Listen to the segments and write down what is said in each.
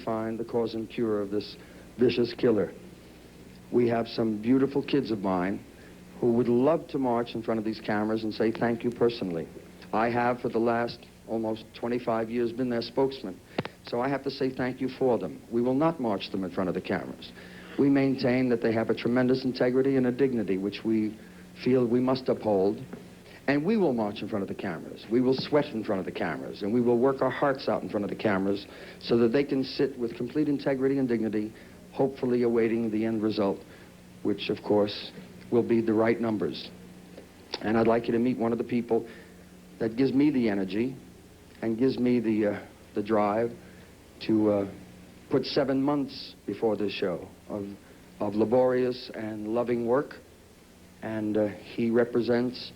find the cause and cure of this vicious killer. We have some beautiful kids of mine who would love to march in front of these cameras and say thank you personally. I have, for the last almost 25 years, been their spokesman. So I have to say thank you for them. We will not march them in front of the cameras. We maintain that they have a tremendous integrity and a dignity which we feel we must uphold. And we will march in front of the cameras. We will sweat in front of the cameras. And we will work our hearts out in front of the cameras so that they can sit with complete integrity and dignity, hopefully awaiting the end result, which, of course, will be the right numbers. And I'd like you to meet one of the people that gives me the energy and gives me the drive to put 7 months before this show of laborious and loving work. And he represents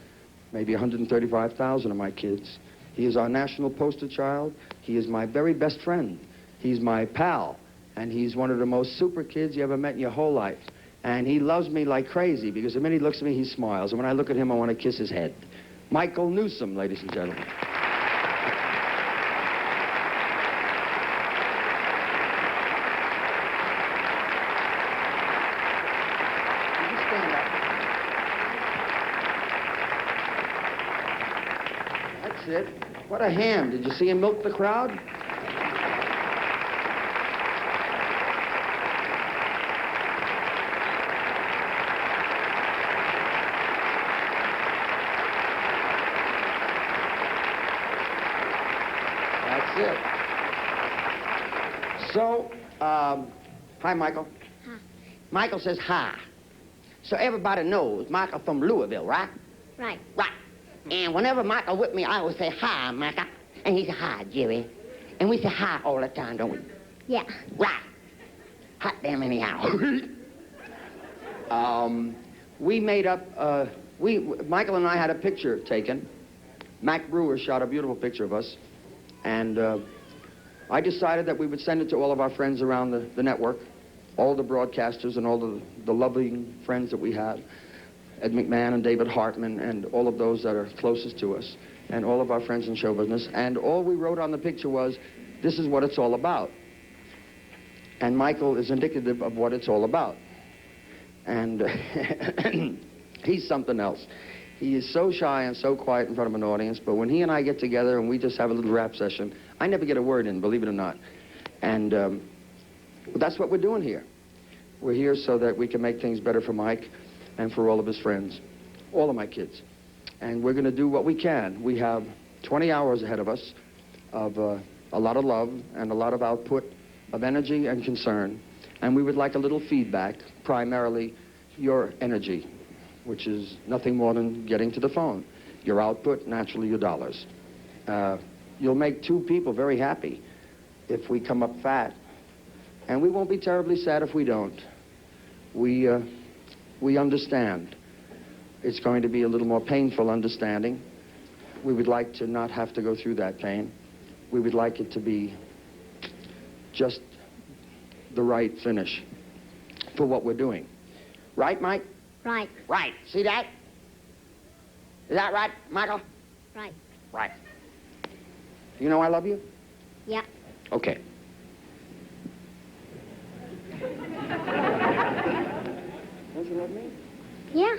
maybe 135,000 of my kids. He is our national poster child. He is my very best friend. He's my pal. And he's one of the most super kids you ever met in your whole life. And he loves me like crazy because the minute he looks at me, he smiles. And when I look at him, I want to kiss his head. Michael Newsom, ladies and gentlemen. It. What a ham. Did you see him milk the crowd? That's it. So, hi, Michael. Hi. Michael says hi. So everybody knows Michael from Louisville, right? Right. Right. And whenever Michael with me, I always say, hi, Michael. And he said, hi, Jerry. And we say hi all the time, don't we? Yeah. Right. Hot damn anyhow. We made up, Michael and I had a picture taken. Mac Brewer shot a beautiful picture of us. And I decided that we would send it to all of our friends around the network, all the broadcasters and all the loving friends that we have. Ed McMahon and David Hartman and all of those that are closest to us and all of our friends in show business. And all we wrote on the picture was, this is what it's all about. And Michael is indicative of what it's all about. And he's something else. He is so shy and so quiet in front of an audience, but when he and I get together and we just have a little rap session, I never get a word in, believe it or not. And that's what we're doing here. We're here so that we can make things better for Mike and for all of his friends, all of my kids. And we're going to do what we can. We have 20 hours ahead of us of a lot of love and a lot of output of energy and concern. And we would like a little feedback, primarily your energy, which is nothing more than getting to the phone. Your output, naturally your dollars. You'll make two people very happy if we come up fat. And we won't be terribly sad if we don't. We understand. It's going to be a little more painful understanding. We would like to not have to go through that pain. We would like it to be just the right finish for what we're doing. Right, Mike? Right. Right. See that? Is that right, Michael? Right. Right. You know I love you? Yeah. Okay. Don't you love me? Yeah.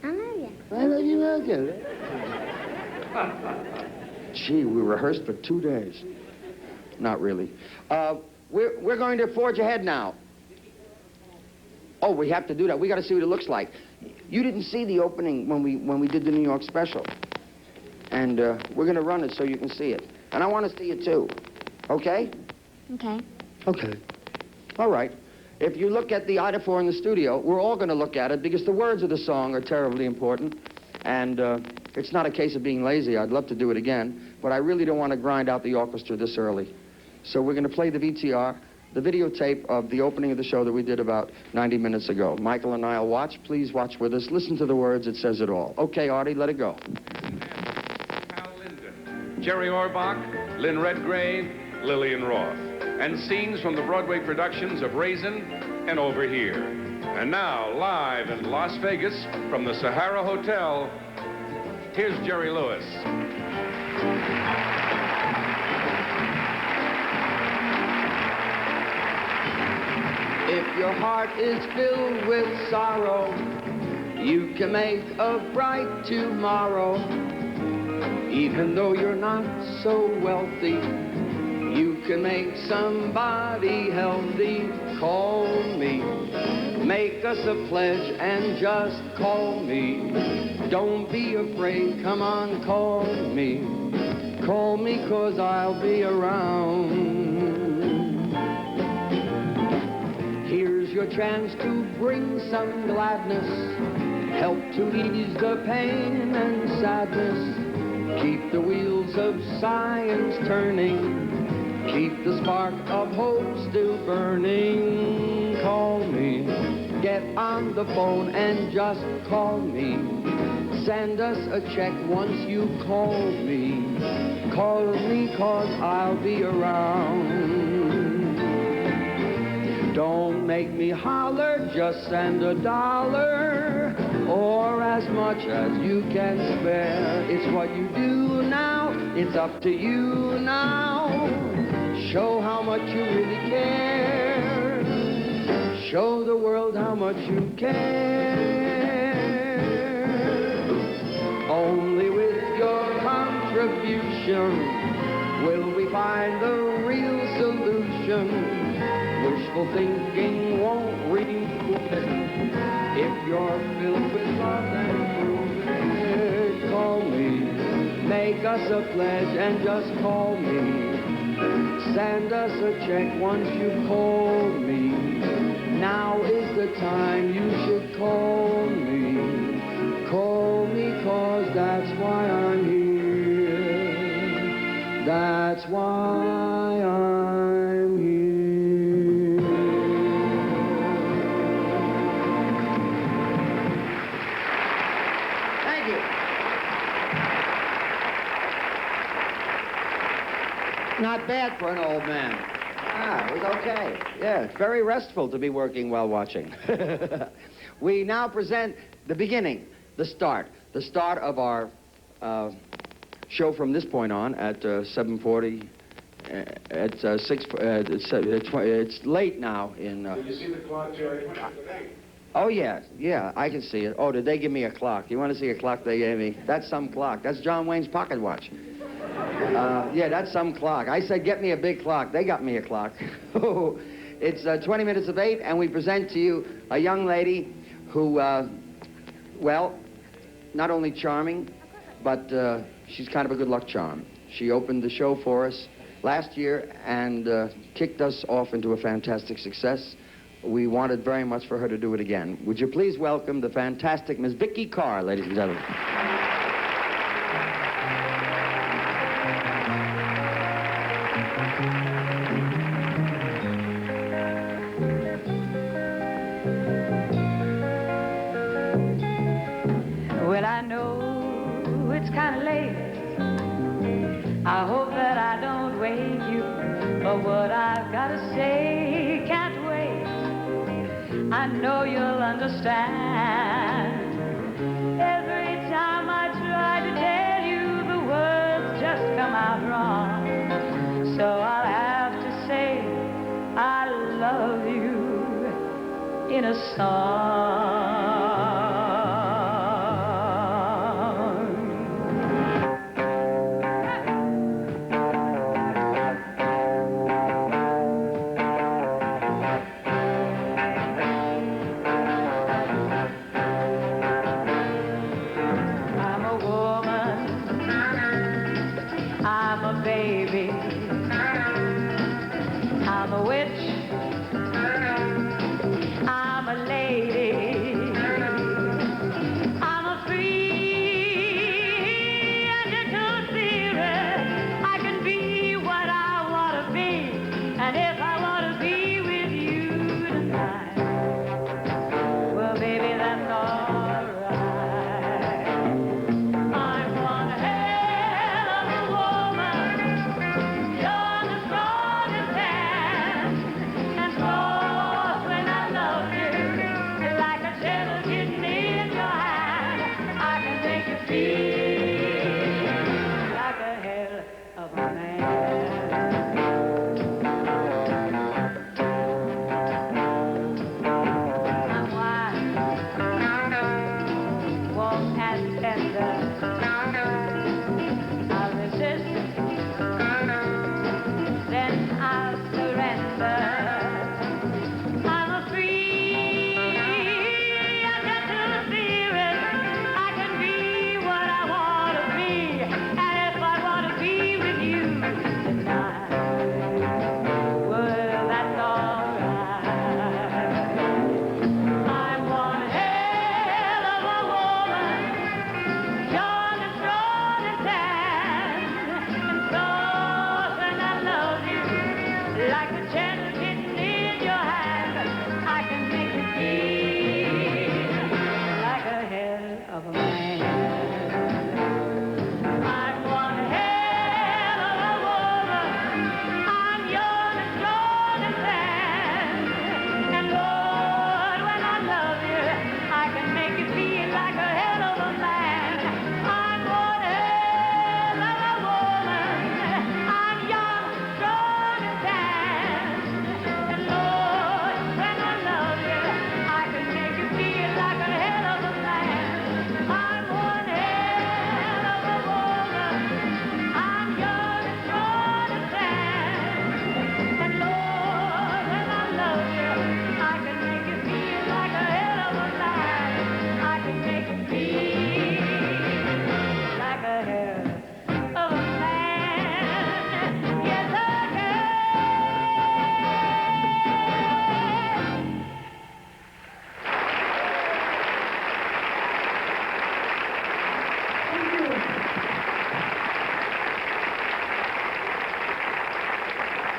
I know you. I love you, okay. Gee, we rehearsed for 2 days. Not really. We're going to forge ahead now. Oh, we have to do that. We got to see what it looks like. You didn't see the opening when we did the New York special. And we're going to run it so you can see it. And I want to see it too. Okay? Okay. Okay. All right. If you look at the itaphore in the studio, we're all going to look at it because the words of the song are terribly important. And it's not a case of being lazy. I'd love to do it again. But I really don't want to grind out the orchestra this early. So we're going to play the VTR, the videotape of the opening of the show that we did about 90 minutes ago. Michael and I will watch. Please watch with us. Listen to the words. It says it all. Okay, Artie, let it go. Hal Linden, Jerry Orbach, Lynn Redgrave, Lillian Roth, and scenes from the Broadway productions of Raisin and Over Here. And now, live in Las Vegas from the Sahara Hotel, here's Jerry Lewis. your heart is filled with sorrow, you can make a bright tomorrow. Even though you're not so wealthy, you can make somebody healthy. Call me, make us a pledge and just call me. Don't be afraid, come on, call me. Call me 'cause I'll be around. Here's your chance to bring some gladness, help to ease the pain and sadness. Keep the wheels of science turning, keep the spark of hope still burning. Call me, get on the phone and just call me. Send us a check once you call me. Call me 'cause I'll be around. Don't make me holler, just send $1 or as much as you can spare. It's what you do now, it's up to you now. Show how much you really care. Show the world how much you care. Only with your contribution will we find the real solution. Wishful thinking won't read if you're filled with love and proof. Call me, make us a pledge and just call me. Send us a check once you call me. Now is the time you should call me. Call me 'cause that's why I'm here. That's why I'm here. Thank you. Not bad for an old man. Ah, it was okay. Yeah, it's very restful to be working while watching. We now present the beginning, the start of our show from this point on at 7:40. At 6. It's late now. In. Did you see the clock, Jerry? Oh yeah, I can see it. Oh, did they give me a clock? You want to see a clock they gave me? That's some clock. That's John Wayne's pocket watch. Yeah, that's some clock. I said, get me a big clock. They got me a clock. It's 20 minutes of 8, and we present to you a young lady who, well, not only charming, but she's kind of a good luck charm. She opened the show for us last year and kicked us off into a fantastic success. We wanted very much for her to do it again. Would you please welcome the fantastic Miss Vicki Carr, ladies and gentlemen. Well, I know it's kind of late. I hope that I don't wake you, but what I've got to say can't wait. I know you'll understand. Every time I try to tell you, the words just come out wrong. So I'll have to say I love you in a song. And so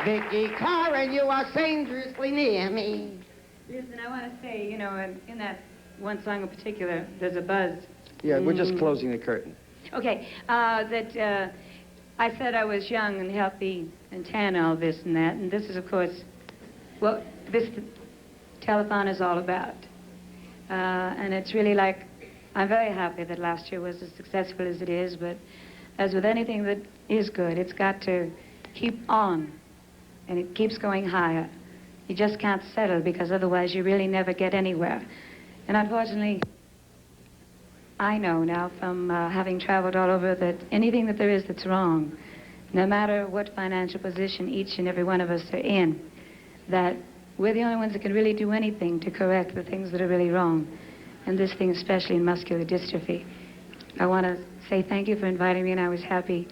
Vicki Carr, and you are dangerously near me. Listen, I want to say, you know, in that one song in particular, there's a buzz. Yeah, we're just closing the curtain. Okay, that I said I was young and healthy and tan, all this and that, and this is, of course, what this telethon is all about. And it's really like, I'm very happy that last year was as successful as it is, but as with anything that is good, it's got to keep on, and it keeps going higher. You just can't settle, because otherwise you really never get anywhere. And unfortunately, I know now from having traveled all over that anything that there is that's wrong, no matter what financial position each and every one of us are in, that we're the only ones that can really do anything to correct the things that are really wrong. And this thing, especially in muscular dystrophy. I want to say thank you for inviting me, and I was happy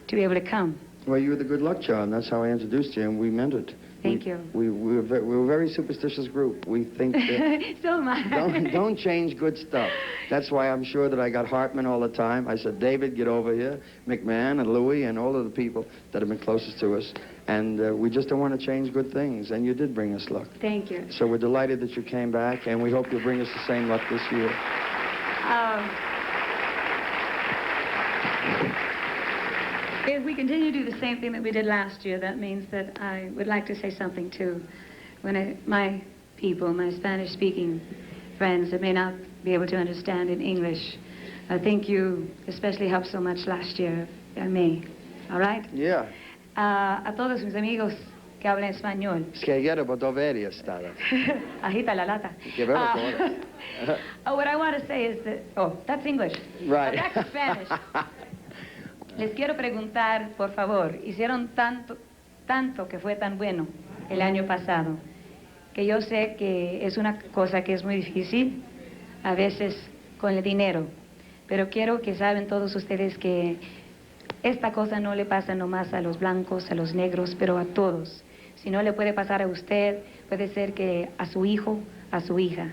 to be able to come. Well, you were the good luck charm. That's how I introduced you, and we meant it. Thank you. We were a very superstitious group. We think that... So am I. Don't change good stuff. That's why I'm sure that I got Hartman all the time. I said, David, get over here. McMahon and Louie and all of the people that have been closest to us. And we just don't want to change good things. And you did bring us luck. Thank you. So we're delighted that you came back, and we hope you'll bring us the same luck this year. If we continue to do the same thing that we did last year, that means that I would like to say something too. My people, my Spanish-speaking friends that may not be able to understand in English, I think you especially helped so much last year, me. All right? Yeah. A todos mis amigos que hablan español. Es que ayer Bodoveria estaba. Agita la lata. Que vemos ahora. What I want to say is that... Oh, that's English. Right. That's Spanish. Les quiero preguntar, por favor, hicieron tanto que fue tan bueno el año pasado, que yo sé que es una cosa que es muy difícil, a veces con el dinero, pero quiero que saben todos ustedes que esta cosa no le pasa nomás a los blancos, a los negros, pero a todos. Si no le puede pasar a usted, puede ser que a su hijo, a su hija.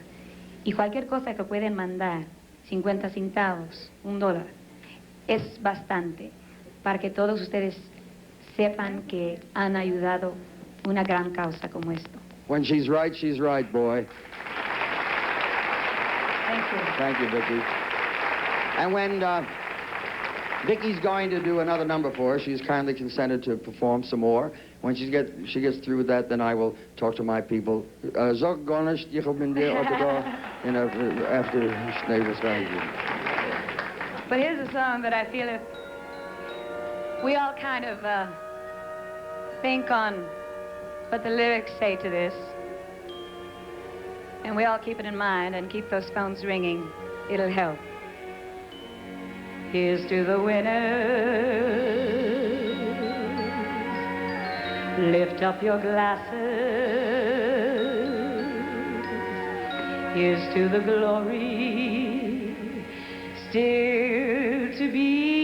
Y cualquier cosa que pueden mandar, 50 centavos, $1, es bastante para que todos ustedes sepan que han ayudado una gran causa como esto. When she's right, boy. Thank you. Thank you, Vicki. And when Vicki's going to do another number for us, she's kindly consented to perform some more. When she gets through with that, then I will talk to my people. After But here's a song that I feel if we all kind of think on what the lyrics say to this, and we all keep it in mind and keep those phones ringing, it'll help. Here's to the winners. Lift up your glasses. Here's to the glory still to be.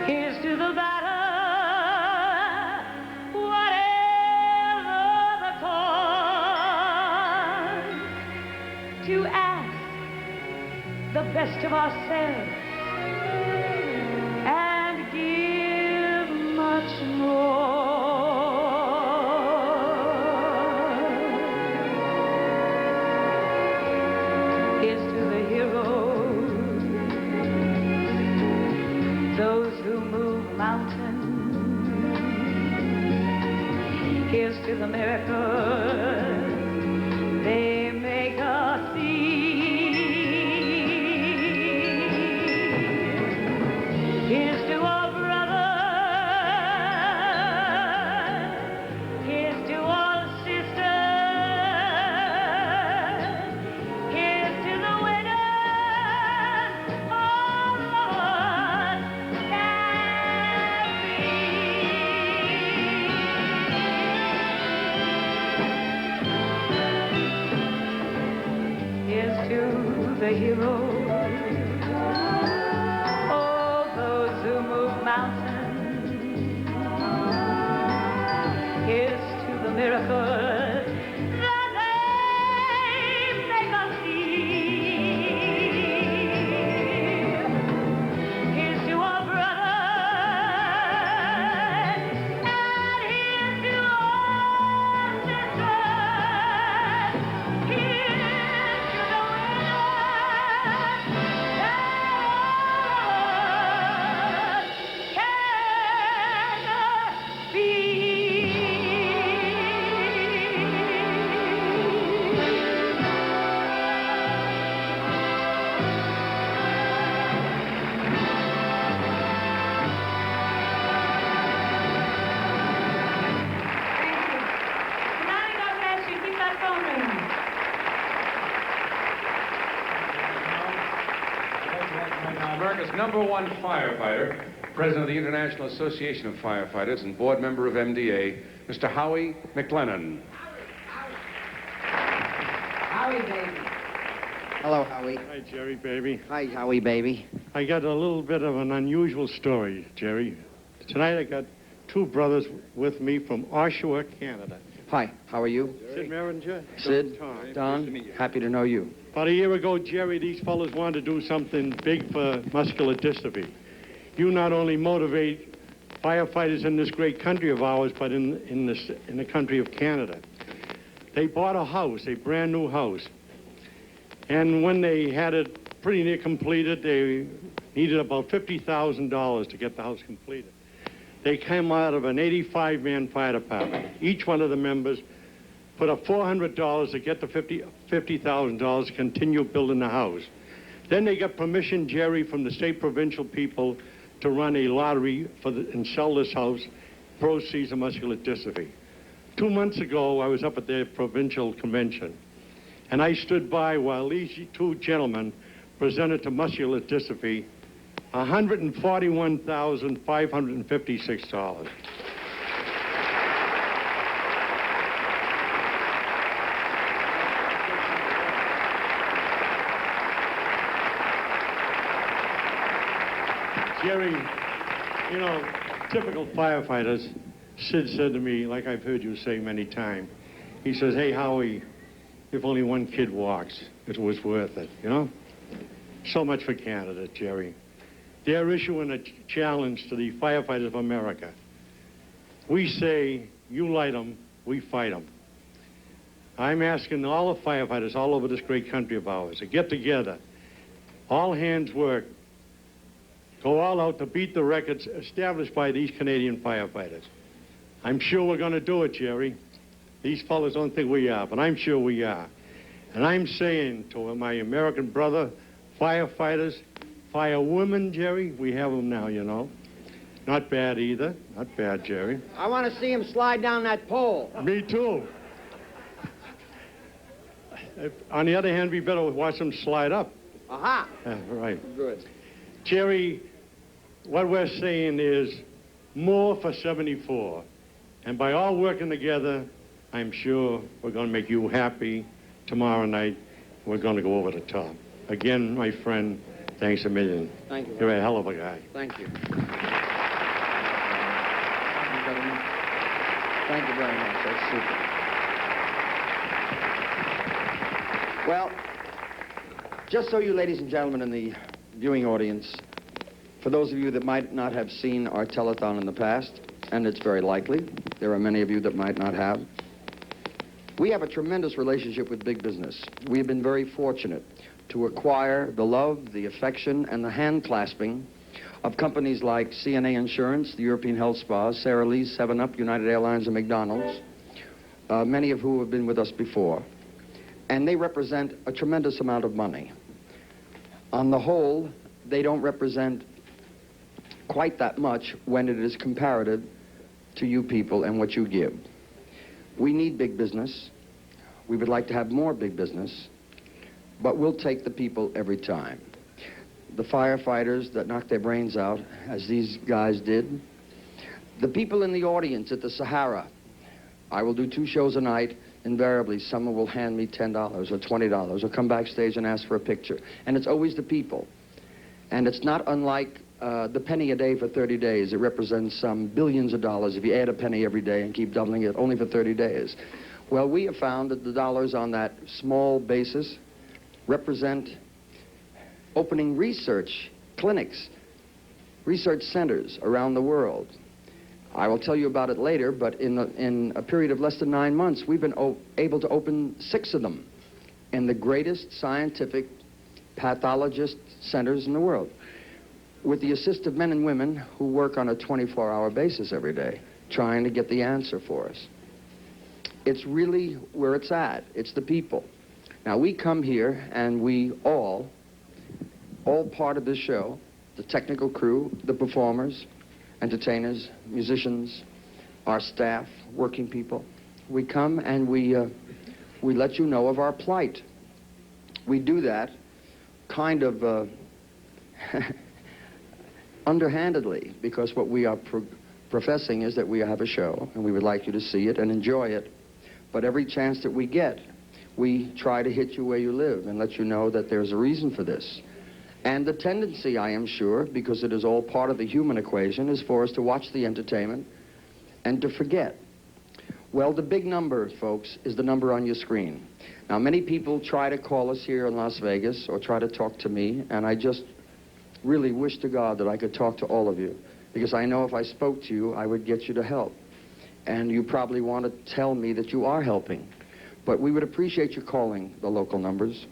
Here's to the battle, whatever the cause, to ask the best of ourselves and give much more. Here's to the heroes, those who move mountains. Here's to the miracles they make us see. Here's to our brothers. Here's to all sisters. Here's to the winners, all of us stand free. Here's to the heroes, mountains. Here's to the miracles that they make us see. Here's to our brothers. #1 firefighter, president of the International Association of Firefighters and board member of MDA, Mr. Howie McLennan. Howie, baby. Hello, Howie. Hi, Jerry, baby. Hi, Howie, baby. I got a little bit of an unusual story, Jerry. Tonight I got two brothers with me from Oshawa, Canada. Hi, how are you? Sid Merringer. Sid, Tom. Don, happy to know you. About a year ago, Jerry, these fellas wanted to do something big for muscular dystrophy. You not only motivate firefighters in this great country of ours, but in the country of Canada. They bought a house, a brand new house. And when they had it pretty near completed, they needed about $50,000 to get the house completed. They came out of an 85-man fire department. Each one of the members put up $400 to get the $50,000 to continue building the house. Then they got permission, Jerry, from the state provincial people to run a lottery and sell this house, proceeds of muscular dystrophy. 2 months ago, I was up at their provincial convention, and I stood by while these two gentlemen presented to muscular dystrophy $141,556. Jerry, you know, typical firefighters, Sid said to me, like I've heard you say many times, he says, hey, Howie, if only one kid walks, it was worth it, you know? So much for Canada, Jerry. They're issuing a challenge to the firefighters of America. We say, you light them, we fight them. I'm asking all the firefighters all over this great country of ours to get together, all hands work, go all out to beat the records established by these Canadian firefighters. I'm sure we're going to do it, Jerry. These fellas don't think we are, but I'm sure we are. And I'm saying to my American brother, firefighters, firewomen, Jerry, we have them now, you know. Not bad either. Not bad, Jerry. I want to see him slide down that pole. Me too. On the other hand, we better watch them slide up. Aha. Right. Good. Jerry, what we're saying is more for 74. And by all working together, I'm sure we're going to make you happy tomorrow night. We're going to go over the top. Again, my friend, thanks a million. Thank you. You're a hell of a guy. Thank you. Thank you very much. That's super. Well, just so you ladies and gentlemen in the viewing audience, for those of you that might not have seen our telethon in the past, and it's very likely, there are many of you that might not have, we have a tremendous relationship with big business. We have been very fortunate to acquire the love, the affection, and the hand clasping of companies like CNA Insurance, the European Health Spas, Sara Lee's, 7-Up, United Airlines, and McDonald's, many of who have been with us before. And they represent a tremendous amount of money. On the whole, they don't represent quite that much when it is comparative to you people and what you give. We need big business. We would like to have more big business, but we'll take the people every time. The firefighters that knock their brains out, as these guys did. The people in the audience at the Sahara. I will do 2 shows a night. Invariably, someone will hand me $10 or $20 or come backstage and ask for a picture. And it's always the people. And it's not unlike the penny a day for 30 days. It represents some billions of dollars if you add a penny every day and keep doubling it only for 30 days. Well, we have found that the dollars on that small basis represent opening research clinics, research centers around the world. I will tell you about it later, but in a period of less than 9 months, we've been able to open 6 of them in the greatest scientific pathologist centers in the world, with the assist of men and women who work on a 24-hour basis every day, trying to get the answer for us. It's really where it's at. It's the people. Now, we come here, and we all part of this show, the technical crew, the performers, entertainers, musicians, our staff, working people. We come and we let you know of our plight. We do that kind of, underhandedly, because what we are professing is that we have a show, and we would like you to see it and enjoy it. But every chance that we get, we try to hit you where you live and let you know that there's a reason for this. And the tendency, I am sure, because it is all part of the human equation, is for us to watch the entertainment and to forget. Well, the big number, folks, is the number on your screen. Now, many people try to call us here in Las Vegas or try to talk to me, and I just really wish to God that I could talk to all of you, because I know if I spoke to you, I would get you to help. And you probably want to tell me that you are helping. But we would appreciate you calling the local numbers.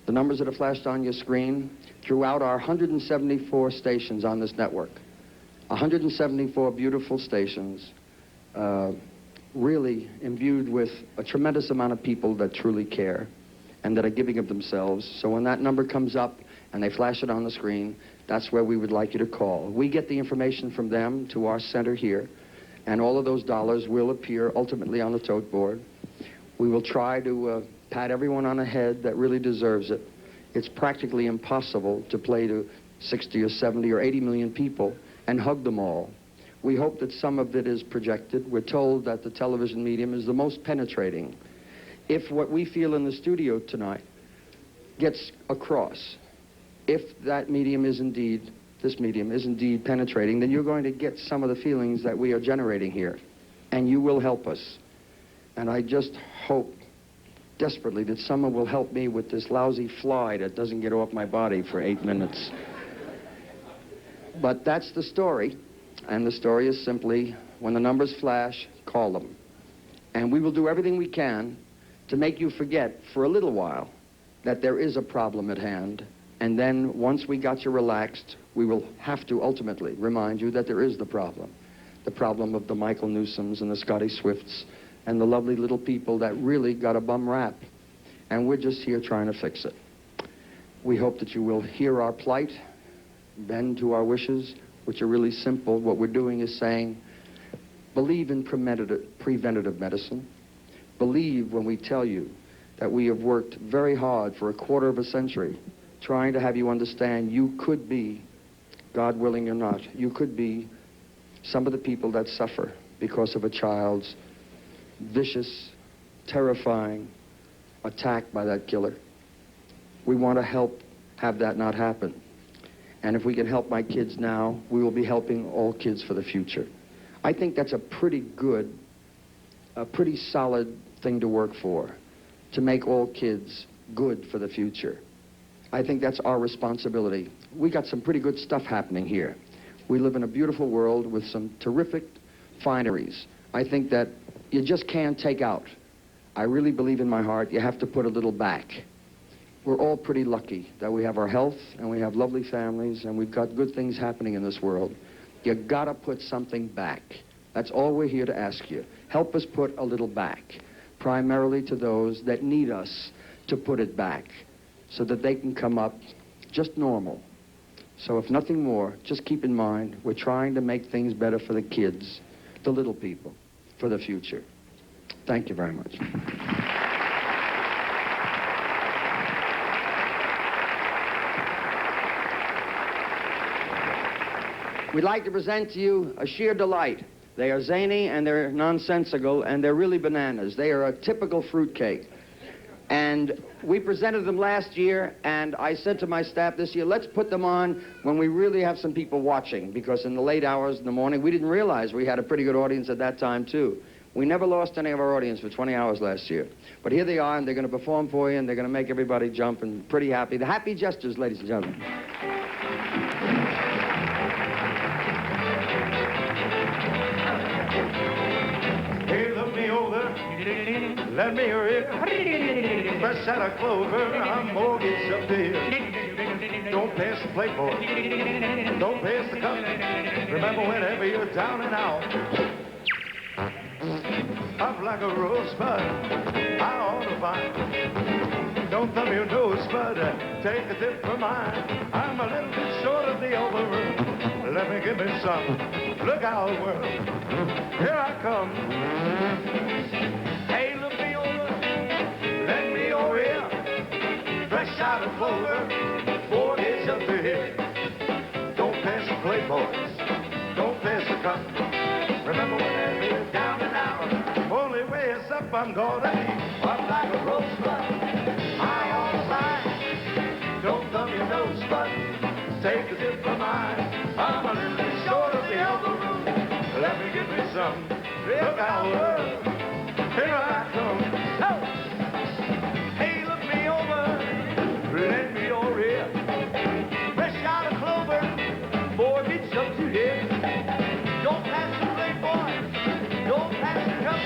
The numbers that are flashed on your screen throughout our 174 stations on this network. 174 beautiful stations, really imbued with a tremendous amount of people that truly care and that are giving of themselves. So when that number comes up and they flash it on the screen, that's where we would like you to call. We get the information from them to our center here, and all of those dollars will appear ultimately on the tote board. We will try to pat everyone on the head that really deserves it. It's practically impossible to play to 60 or 70 or 80 million people and hug them all. We hope that some of it is projected. We're told that the television medium is the most penetrating. If what we feel in the studio tonight gets across, if that medium is indeed, this medium is indeed penetrating, then you're going to get some of the feelings that we are generating here, and you will help us. And I just hope desperately that someone will help me with this lousy fly that doesn't get off my body for 8 minutes. But that's the story, and the story is simply, when the numbers flash, call them. And we will do everything we can to make you forget for a little while that there is a problem at hand. And then once we got you relaxed, we will have to ultimately remind you that there is the problem of the Michael Newsoms and the Scotty Swifts and the lovely little people that really got a bum rap. And we're just here trying to fix it. We hope that you will hear our plight, bend to our wishes, which are really simple. What we're doing is saying, believe in preventative medicine. Believe when we tell you that we have worked very hard for a quarter of a century trying to have you understand you could be, God willing or not, you could be some of the people that suffer because of a child's vicious, terrifying attack by that killer. We want to help have that not happen. And if we can help my kids now, we will be helping all kids for the future. I think that's a pretty good, a pretty solid thing to work for, to make all kids good for the future. I think that's our responsibility. We got some pretty good stuff happening here. We live in a beautiful world with some terrific fineries. I think that you just can't take out. I really believe in my heart you have to put a little back. We're all pretty lucky that we have our health and we have lovely families and we've got good things happening in this world. You gotta put something back. That's all we're here to ask you. Help us put a little back, primarily to those that need us to put it back so that they can come up just normal. So if nothing more, just keep in mind, we're trying to make things better for the kids, the little people, for the future. Thank you very much. We'd like to present to you a sheer delight. They are zany and they're nonsensical and they're really bananas. They are a typical fruitcake. And we presented them last year, and I said to my staff this year, let's put them on when we really have some people watching, because in the late hours in the morning, we didn't realize we had a pretty good audience at that time, too. We never lost any of our audience for 20 hours last year. But here they are, and they're going to perform for you, and they're going to make everybody jump and pretty happy. The Happy Jesters, ladies and gentlemen. Hey, look me over, let me rip. Fresh out of clover, I'm mortgaged up there. Don't pass the plate, boy. Don't pass the cup. Remember, whenever you're down and out, I'm like a rosebud, I ought to find. Don't thumb your nose, bud, take a tip from mine. I'm a little bit short of the overroom. Let me give me some. Look out, world. Here I come. Hey, look me over. Let me over here. Fresh out of clover. 4 days up the hill. Don't pass the play, boys. Don't pass the cup. Remember when you're down and out. Only way is up, I'm gonna be up like a rosebud. High on the line. Don't thumb your nose, but take a tip from mine. I'm a little bit short of the elbow room. Let me give me some. Look out, world. Here I come. Oh. Hey, look me over. Lend me your ear. Fresh out of clover. Boy, get up to here. Don't pass the plate, boys. Don't pass the cup.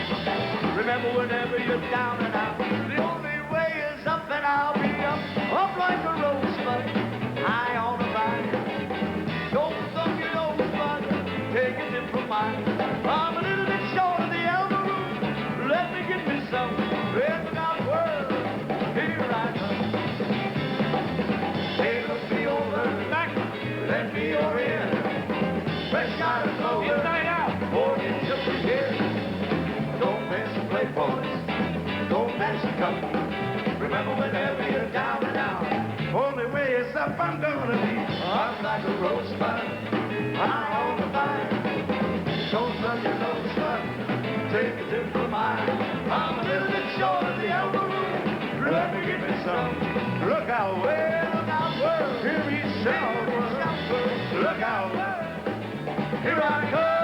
Remember, whenever you're down and out, the only way is up, and I'll be up like a rosebud, high on a vine. Don't thumb your nose, bud. Take a tip from mine. I'm a little bit short of the elbow room. Let me give me some. Red out world. Here I come. Take a feel back. Let me your ear. Fresh out of clover. Inside out. Boy, it's just a here. Don't pass the plate, boys. Don't pass the cup. Remember whenever you're down and out. Only way is up, I'm gonna be up like a rosebud. High on the vine. Don't thumb your nose, bud. Take a tip from mine. I'm a little bit short of the elbow room. Let me give me some. Look out, well, look out, world. Hear me shout, world. Look out, world. Here I come.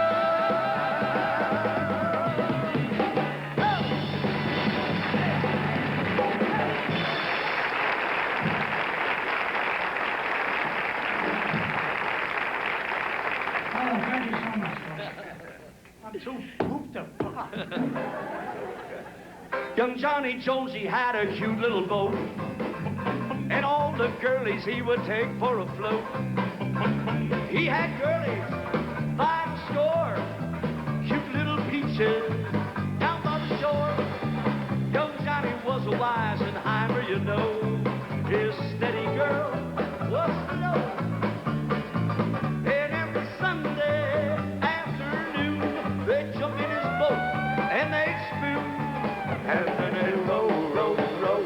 Oh, thank you so much, folks. I'm so pooped up. Young Johnny Jones, he had a cute little boat, and all the girlies he would take for a float. He had girlies by the score, cute little peaches down by the shore. Young Johnny was a Weisenheimer, you know. His steady girl was the know. And every Sunday afternoon, they'd jump in his boat and they'd spoon. And then they'd row, row, row.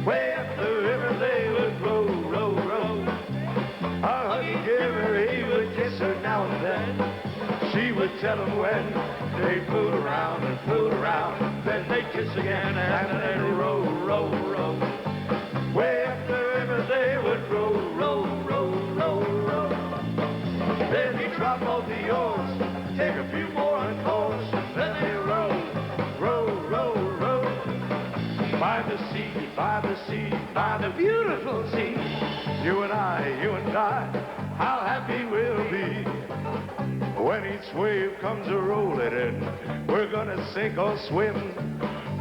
Way up the river they would row, row, row. Our honey giver, he would kiss her now and then. She would tell him when they'd fool around and fool around. Then they'd kiss again and then they'd row, row, row. Way up the river they would row, row, row, row, row. Then he'd drop off the oars, take a few more on course. Then they row, row, row, row. By the sea, by the sea, by the beautiful sea. You and I, how happy we'll be. When each wave comes a-rolling in, we're gonna sink or swim.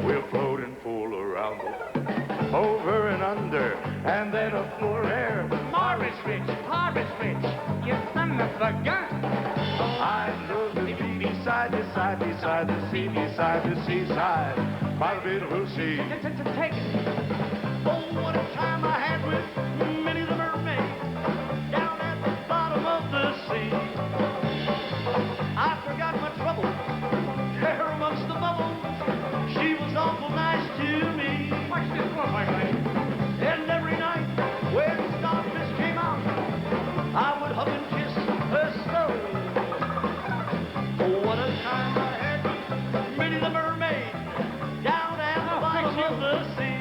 We'll float and fool around it, over and under, and then up for air. Morris Rich, you son of a gun. I love to be beside the sea, beside the seaside, by the beautiful sea. Take it. Oh, what a time I had with Minnie the Mermaid, down at the bottom of the sea. I forgot my trouble, there amongst the bubbles, she was awful nice to me. Watch this one, my friend. And every night, when starfish came out, I would hug and kiss her so. Oh, what a time I had with Minnie the Mermaid, down at the bottom of the sea.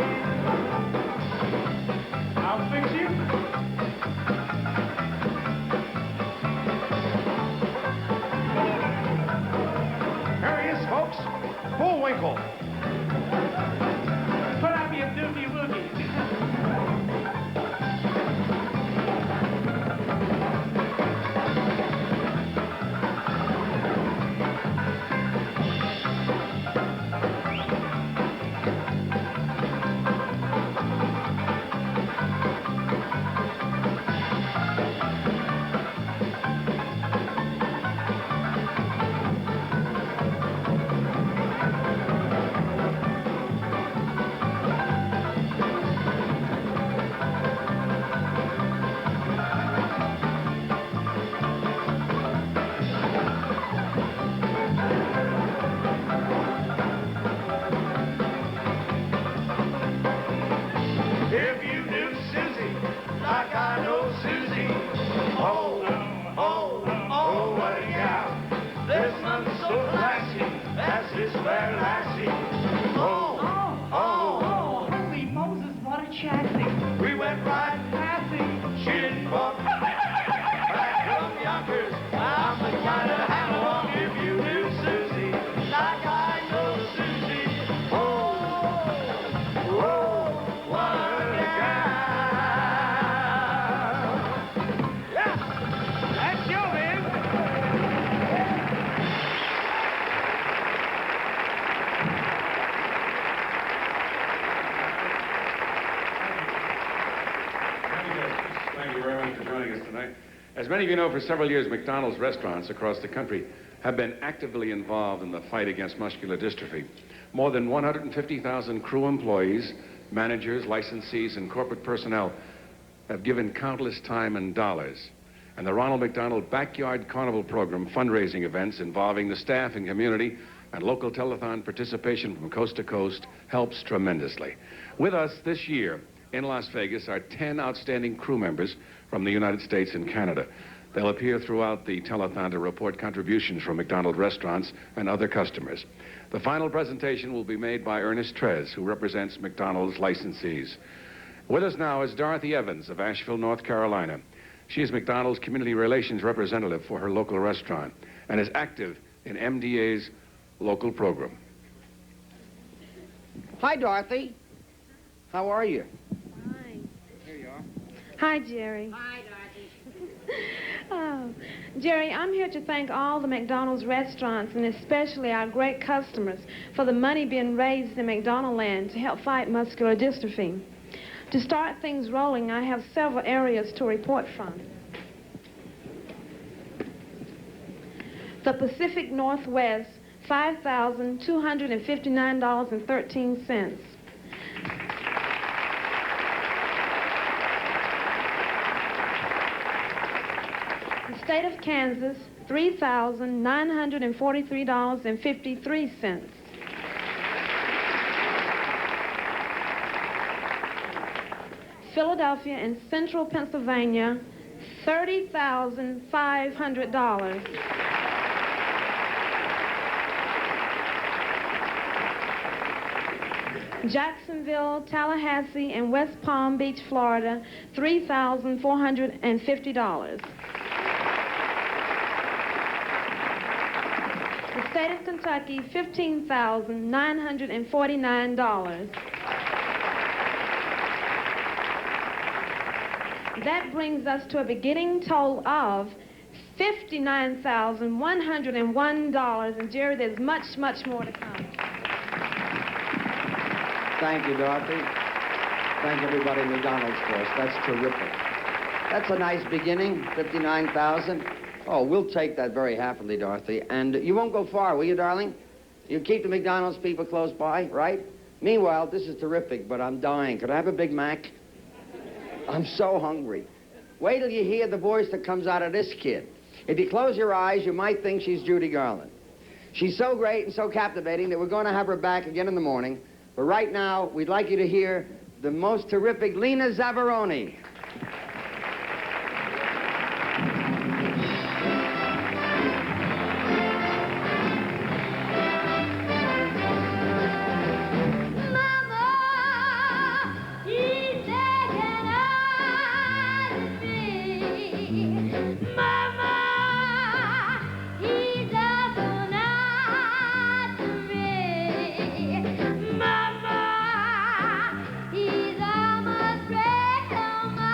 As many of you know, for several years, McDonald's restaurants across the country have been actively involved in the fight against muscular dystrophy. More than 150,000 crew employees, managers, licensees, and corporate personnel have given countless time and dollars. And the Ronald McDonald Backyard Carnival Program fundraising events involving the staff and community and local telethon participation from coast to coast helps tremendously. With us this year in Las Vegas are 10 outstanding crew members from the United States and Canada. They'll appear throughout the telethon to report contributions from McDonald's restaurants and other customers. The final presentation will be made by Ernest Trez, who represents McDonald's licensees. With us now is Dorothy Evans of Asheville, North Carolina. She is McDonald's community relations representative for her local restaurant and is active in MDA's local program. Hi, Dorothy. How are you? Fine. Here you are. Hi, Jerry. Hi, Dorothy. Oh, Jerry, I'm here to thank all the McDonald's restaurants and especially our great customers for the money being raised in McDonald land to help fight muscular dystrophy. To start things rolling, I have several areas to report from. The Pacific Northwest, $5,259.13. The state of Kansas, $3,943.53. Philadelphia and Central Pennsylvania, $30,500. Jacksonville, Tallahassee, and West Palm Beach, Florida, $3,450. The state of Kentucky, $15,949. That brings us to a beginning total of $59,101. And Jerry, there's much, much more to come. Thank you, Dorothy. Thank everybody at McDonald's for us. That's terrific. That's a nice beginning, 59,000. Oh, we'll take that very happily, Dorothy. And you won't go far, will you, darling? You keep the McDonald's people close by, right? Meanwhile, this is terrific, but I'm dying. Could I have a Big Mac? I'm so hungry. Wait till you hear the voice that comes out of this kid. If you close your eyes, you might think she's Judy Garland. She's so great and so captivating that we're going to have her back again in the morning. But right now, we'd like you to hear the most terrific Lena Zavaroni. Mama, he's almost break on my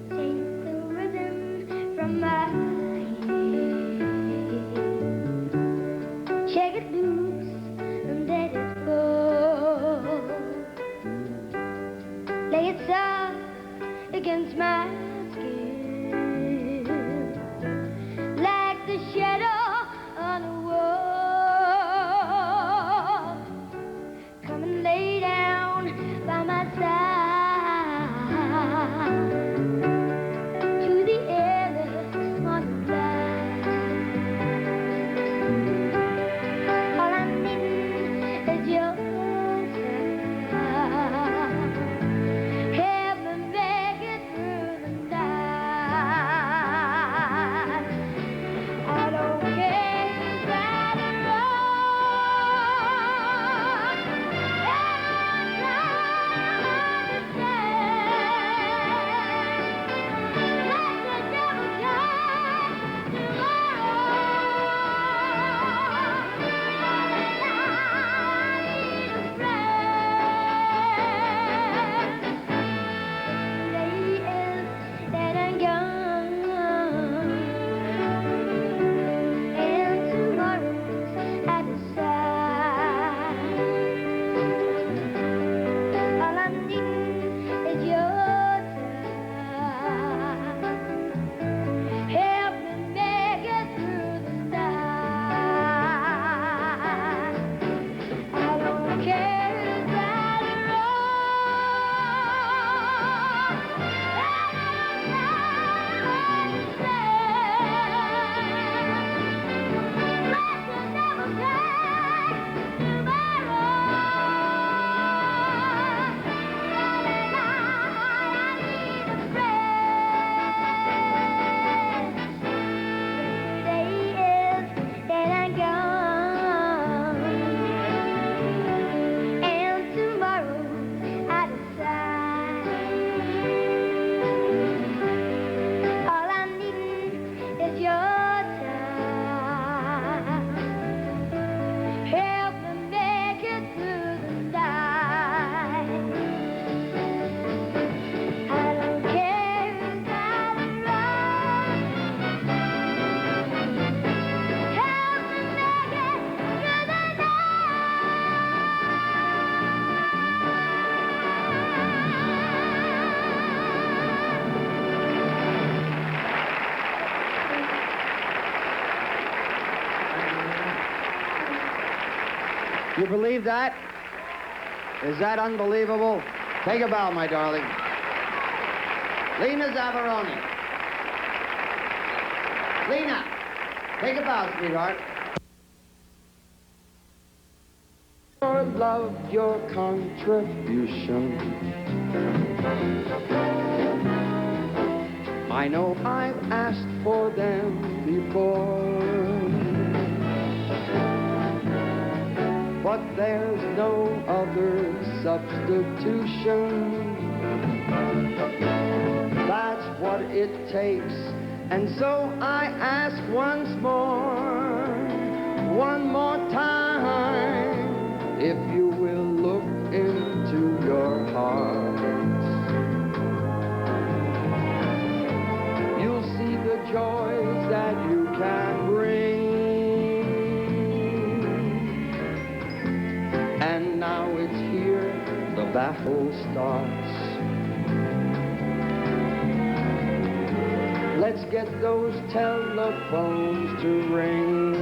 Take the ribbon from my hair. Shake it loose and let it go. Lay it soft against my skin, like the shadow on a wall. Come and lay down by my side to the endless morning light. All I need is your time. Help me make it through the night. I don't care if I run. You believe that? Is that unbelievable? Take a bow, my darling. Lena Zavaroni. Lena, take a bow, sweetheart. Your love, your contribution. I know I've asked for them before, but there's no other substitution. That's what it takes, and so I ask once more, one more time, if you will look into your heart. You'll see the joys that you can bring. And now it's here, the battle starts. Let's get those telephones to ring.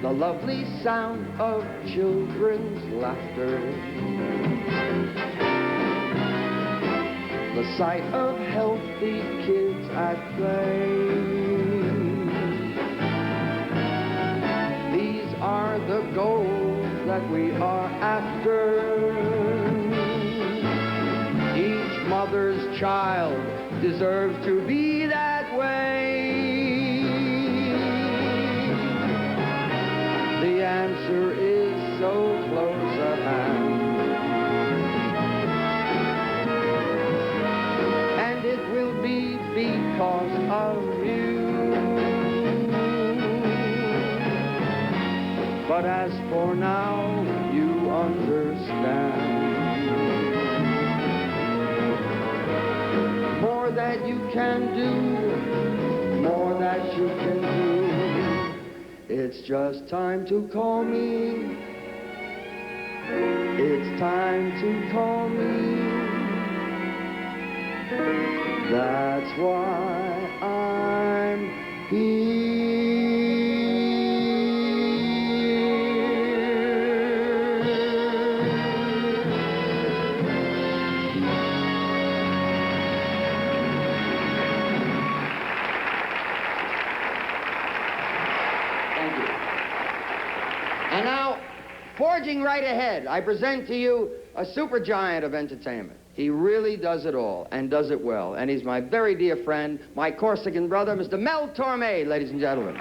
The lovely sound of children's laughter. The sight of healthy kids at play. These are the goals that we are after. Each mother's child deserves to be that way. The answer is so close at hand. And it will be because of you. But as for now, you understand. More that you can do, more that you can do. It's just time to call me. It's time to call me. That's why I'm here. Thank you. And now, forging right ahead, I present to you a supergiant of entertainment. He really does it all, and does it well. And he's my very dear friend, my Corsican brother, Mr. Mel Tormé, ladies and gentlemen.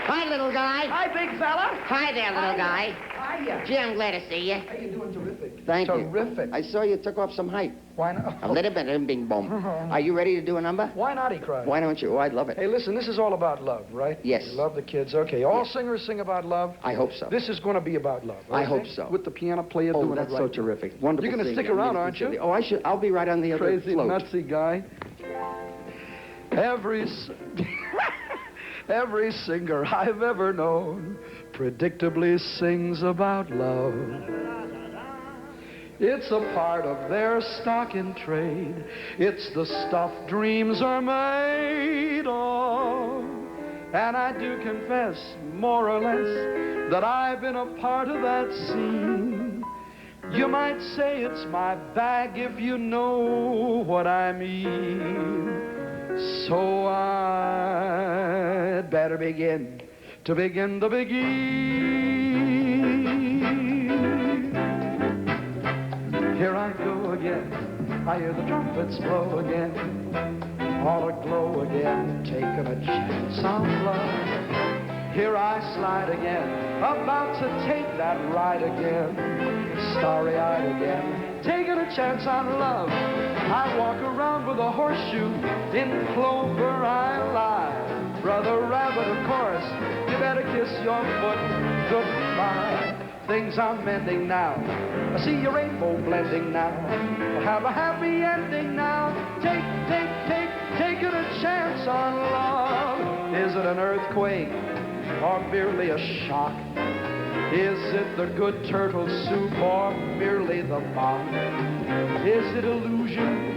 Hi, little guy. Hi, big fella. Hi there, little guy. Hiya. Gee, I'm glad to see you. How you doing? Terrific. Thank you. Terrific. I saw you took off some height. Why not? A little bit, bing bong. Are you ready to do a number? Why not, he cried. Why don't you? Oh, I'd love it. Hey, listen, this is all about love, right? Yes. You love the kids. Okay, all Yes. singers sing about love. I hope so. This is going to be about love. I okay? hope so. With the piano player Oh, doing that's it so right. terrific. Wonderful. You're gonna seeing stick you. around, aren't you? Oh, I should. I'll be right on the other Crazy, float. nutsy guy. Every singer I've ever known predictably sings about love. It's a part of their stock in trade. It's the stuff dreams are made of. And I do confess, more or less, that I've been a part of that scene. You might say it's my bag if you know what I mean. So I'd better begin to begin the begin. Here I go again, I hear the trumpets blow again, all aglow again, taking a chance on love. Here I slide again, about to take that ride again, starry-eyed again, taking a chance on love. I walk around with a horseshoe, in clover I lie. Brother Rabbit, of course, you better kiss your foot goodbye. Things are mending now, I see your rainbow blending now. We'll have a happy ending now. Taking a chance on love. Is it an earthquake or merely a shock? Is it the good turtle soup or merely the mock? Is it illusion,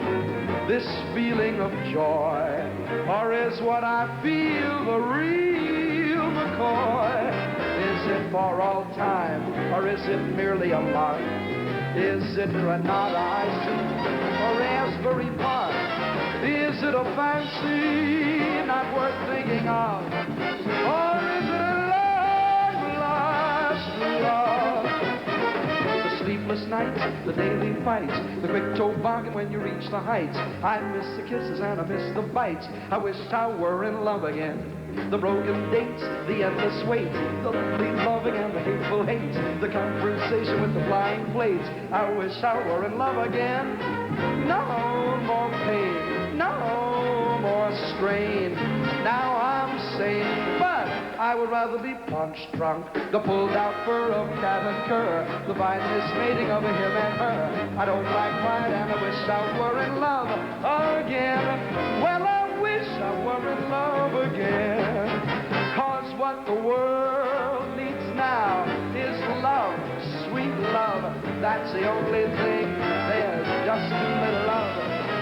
this feeling of joy? Or is what I feel the real McCoy? Is it for all time, or is it merely a lark? Is it Granada I see, or Asbury Park? Is it a fancy not worth thinking of? Or is it a long-lost love? The sleepless nights, the daily fights, the quick toboggan when you reach the heights. I miss the kisses and I miss the bites. I wish I were in love again. The broken dates, the endless wait, the complete loving and the hateful hate, the conversation with the flying plates. I wish I were in love again. No more pain, no more strain. Now I'm sane, but I would rather be punch drunk, the pulled out fur of cat and cur, the finest mating of him and her. I don't like pride and I wish I were in love again. Well, I wish I were in love again. 'Cause what the world needs now is love, sweet love. That's the only thing. There's just too little love.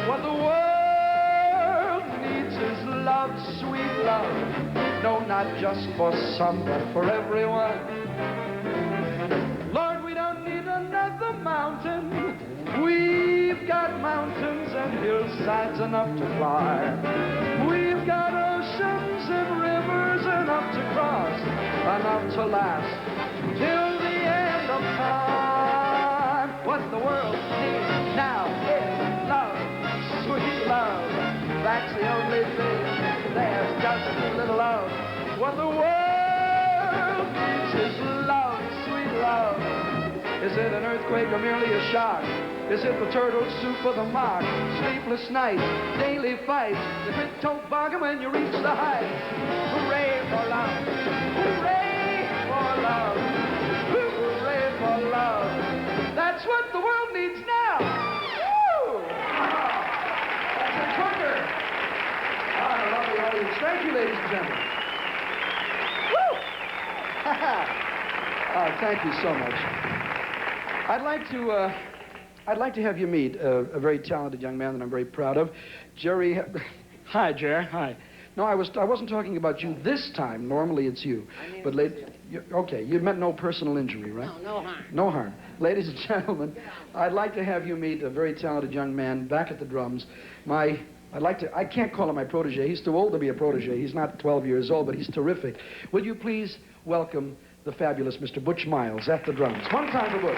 What the world needs is love, sweet love. No, not just for some, but for everyone. Lord, we don't need another mountain. We've got mountains and hillsides enough to climb. We've got oceans and rivers enough to cross, enough to last till the end of time. What the world needs now is love, sweet love. That's the only thing. There's just a little love. What the world needs is love, sweet love. Is it an earthquake or merely a shock? Is it the turtle soup or the mock? Sleepless nights, daily fights, the quick toboggan when you reach the heights. Hooray for love. Hooray for love. Hooray for love. That's what the world needs now. Woo! That's a corker. Ah, I love the audience. Thank you, ladies and gentlemen. Woo! Thank you so much. I'd like to have you meet a very talented young man that I'm very proud of, Jerry. Hi, Jerry. Hi. No, I wasn't talking about you this time. Normally it's you. But okay, you meant no personal injury, right? No, no harm. No harm. Ladies and gentlemen, I'd like to have you meet a very talented young man back at the drums. I can't call him my protege. He's too old to be a protege. He's not 12 years old, but he's terrific. Will you please welcome the fabulous Mr. Butch Miles at the drums. One time for Butch.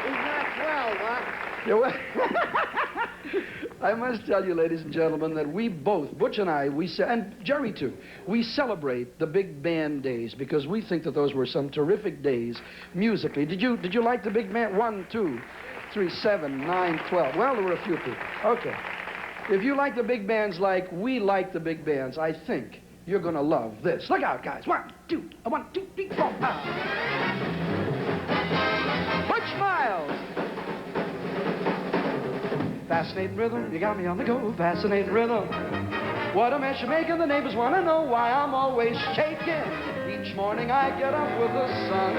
He's not 12, what? Yeah, well, I must tell you, ladies and gentlemen, that we both, Butch and I, and Jerry too, we celebrate the big band days because we think that those were some terrific days musically. Did you like the big band? 1, 2, 3, 7, 9, 12. Well, there were a few people. Okay. If you like the big bands like we like the big bands, I think you're going to love this. Look out, guys. 1, 2, 1, 2, 3, 4. Butch Miles. Fascinating rhythm, you got me on the go. Fascinating rhythm. What a mess you're making. The neighbors want to know why I'm always shaking. Each morning I get up with the sun.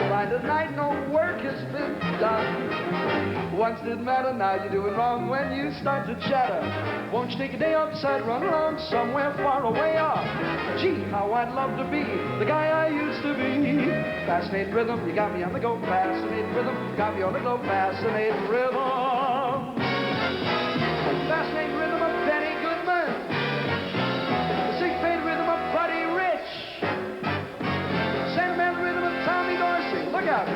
By the night no work has been done. Once didn't matter, now you're doing wrong when you start to chatter. Won't you take a day off, decide to run along somewhere far away off? Gee, how I'd love to be the guy I used to be. Fascinating rhythm, you got me on the go. Fascinating rhythm, got me on the go. Fascinating rhythm. Fascinating rhythm of Benny Goodman. The syncopate rhythm of Buddy Rich. Sentimental rhythm of Tommy Dorsey. Look out.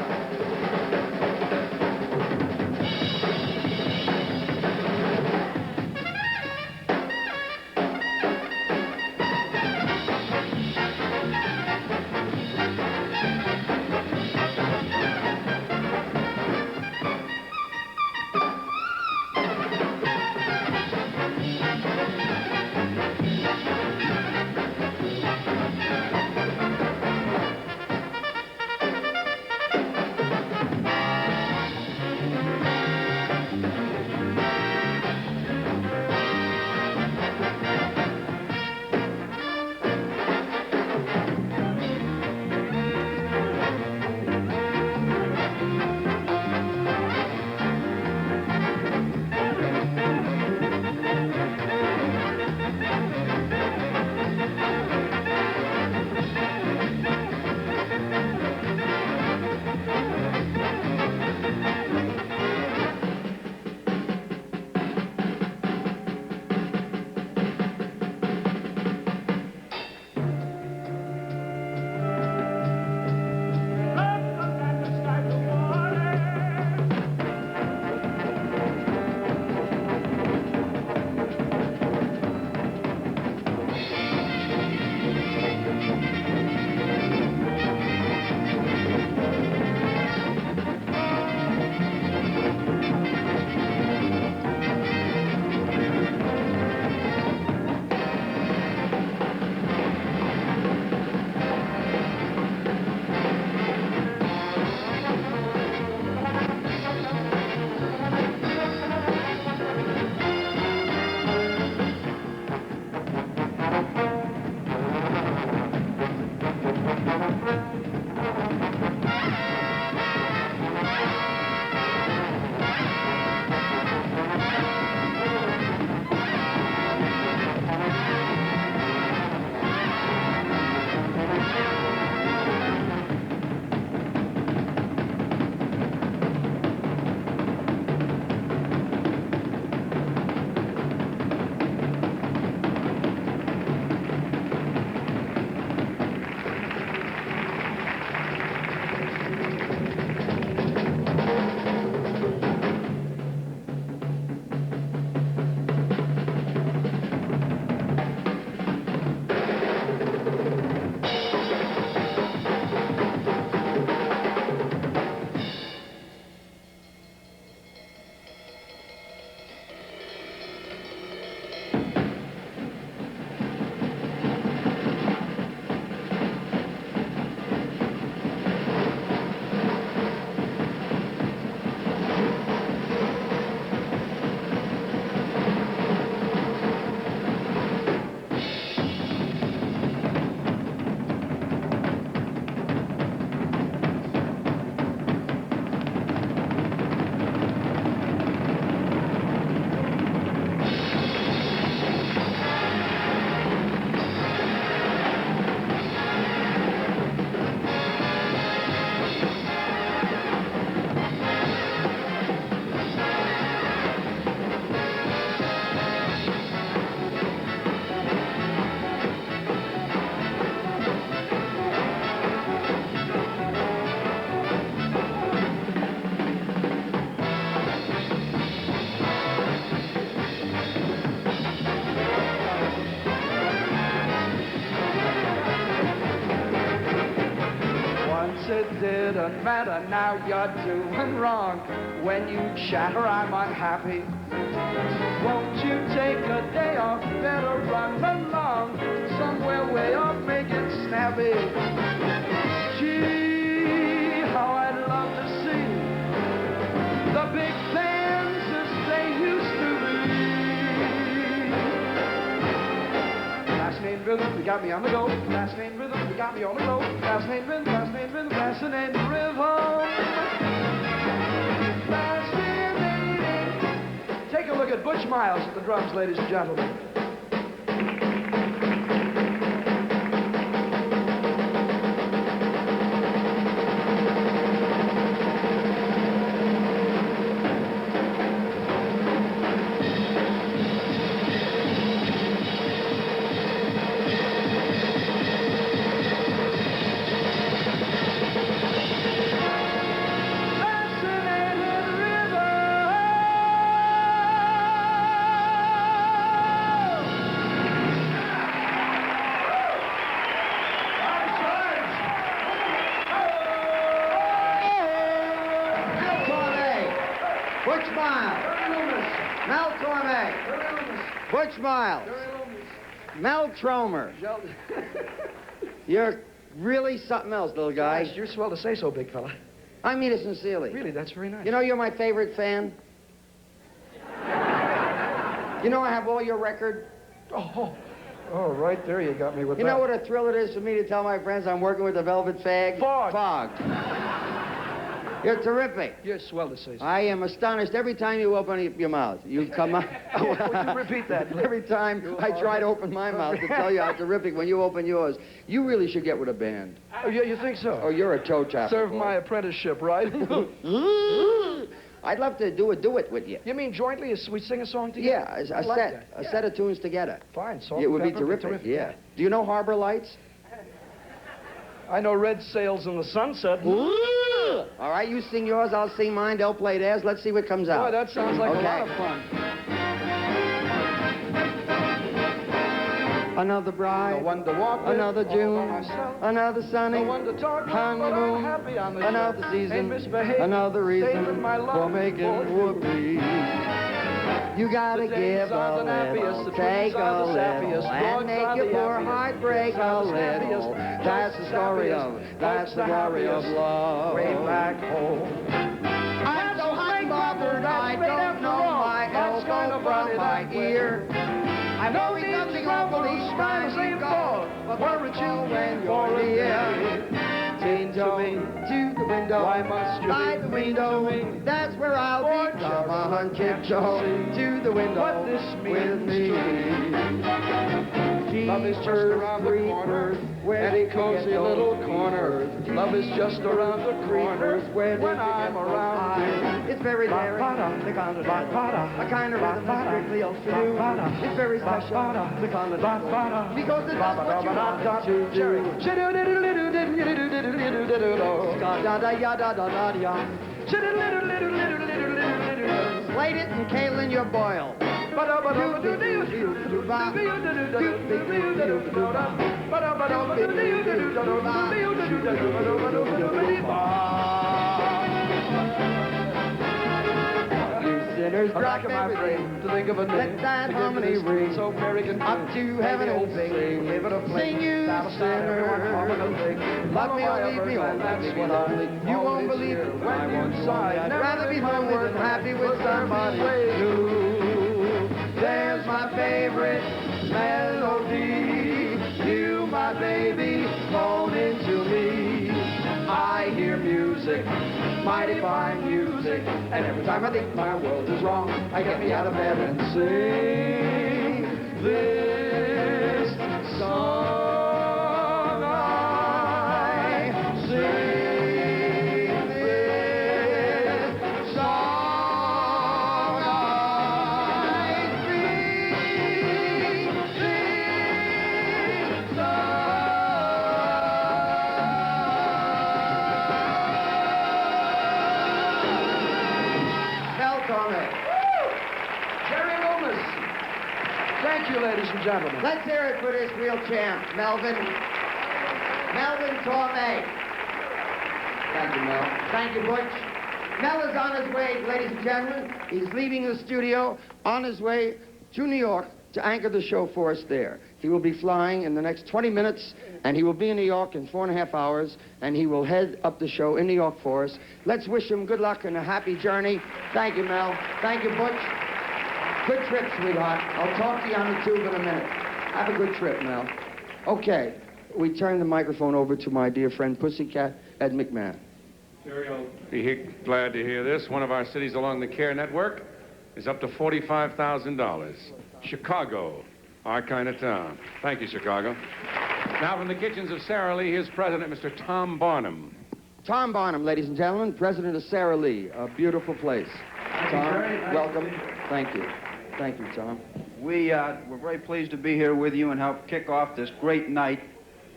doesn't matter, now you're doing wrong. When you chatter, I'm unhappy. Won't you take a day off? Better run along somewhere way off, make it snappy. Gee, how I'd love to see the big fans as they used to be. Fascinating rhythm, you got me on the go. Fascinating rhythm, you got me on the go. Fascinating rhythm, fascinating rhythm, fascinating rhythm. Fascinating. Take a look at Butch Miles at the drums, ladies and gentlemen. Butch Miles. Mel Tormé. Butch Miles. Mel Tormé. You're really something else, little guy. Gosh, you're swell to say so, big fella. I mean it sincerely. Really, that's very nice. You know you're my favorite fan? You know I have all your record? Oh, right there you got me with You that. know what a thrill it is for me to tell my friends I'm working with the Velvet Fag? Fog. You're terrific. You're swell to say so. I am astonished every time you open your mouth. You come out. Would you repeat that, please? Every time I try to open my mouth to tell you how terrific when you open yours. You really should get with a band. Oh, yeah, you think so? Oh, you're a toe tapper. Serve boy. my apprenticeship, right? I'd love to do a duet with you. You mean jointly? We sing a song together? Yeah, I like that. a set of tunes together. Fine. Salt It and would be pepper, terrific. Yeah. Do you know Harbor Lights? I know Red Sails in the Sunset. All right, you sing yours, I'll sing mine. They'll play theirs. Let's see what comes out. Boy, that sounds like Okay. a lot of fun. Another bride, The one to walk with, another all June, by myself. another sunny, The one to talk with, but I'm honeymoon, happy on the another show. season, Ain't misbehaved, another reason saving my life for making whoopee. You gotta The days give are a the nappiest, little, the take twins are a the little, sappiest, and dogs make are your the poor happiest, heart break kids a are the little. snappiest, That's the dogs story the of, happiest, that's the dogs the story of happiest, love. way back home. I'm so hot and bothered, I don't know my elbow from my ear. I know he's nothing awful, he smiles and goes, but weren't you when you're near? Window to the window, Why must you by be the mean to window, me? that's where I'll Boy, be. Come on, can't kid, you go see to the window what this with means me. to Love is just around the corner, any cozy little corner. Love is just around the corner when I'm around you. It's very daring, the kind of rhythm, a kind of rhythm that's strictly else to do. It's very special, the kind of rhythm, because it's just what you want to do. Slate it and Kaylin, you're boiled. Sinners drop everything to think of a Let that harmony ring so very up to heaven and sing. Give it a Sing you sinner. Love me or leave me, or that's what I you won't believe it when you sigh. I'd rather be lonely than happy with somebody new. There's my favorite melody. You, my baby, phone into me. I hear music, mighty fine music, and every time I think my world is wrong, I get me out of bed and sing this song. I sing this song. I sing this song. Mel Tormé. Jerry Lewis. Thank you, ladies and gentlemen. Let's hear it for this real champ, Melvin Tormé. Thank you, Mel. Thank you, Butch. Mel is on his way, ladies and gentlemen. He's leaving the studio on his way to New York to anchor the show for us there. He will be flying in the next 20 minutes, and he will be in New York in 4.5 hours, and he will head up the show in New York for us. Let's wish him good luck and a happy journey. Thank you, Mel. Thank you, Butch. Good trip, sweetheart. I'll talk to you on the tube in a minute. Have a good trip, Mel. Okay, we turn the microphone over to my dear friend Pussycat, Ed McMahon. Jerry, I'll be glad to hear this. One of our cities along the CARE network is up to $45,000. Chicago, our kind of town. Thank you, Chicago. Now from the kitchens of Sara Lee, here's President Mr. Tom Barnum. Tom Barnum, ladies and gentlemen, president of Sara Lee, a beautiful place. Tom, welcome. Thank you. Thank you, Tom. We're very pleased to be here with you and help kick off this great night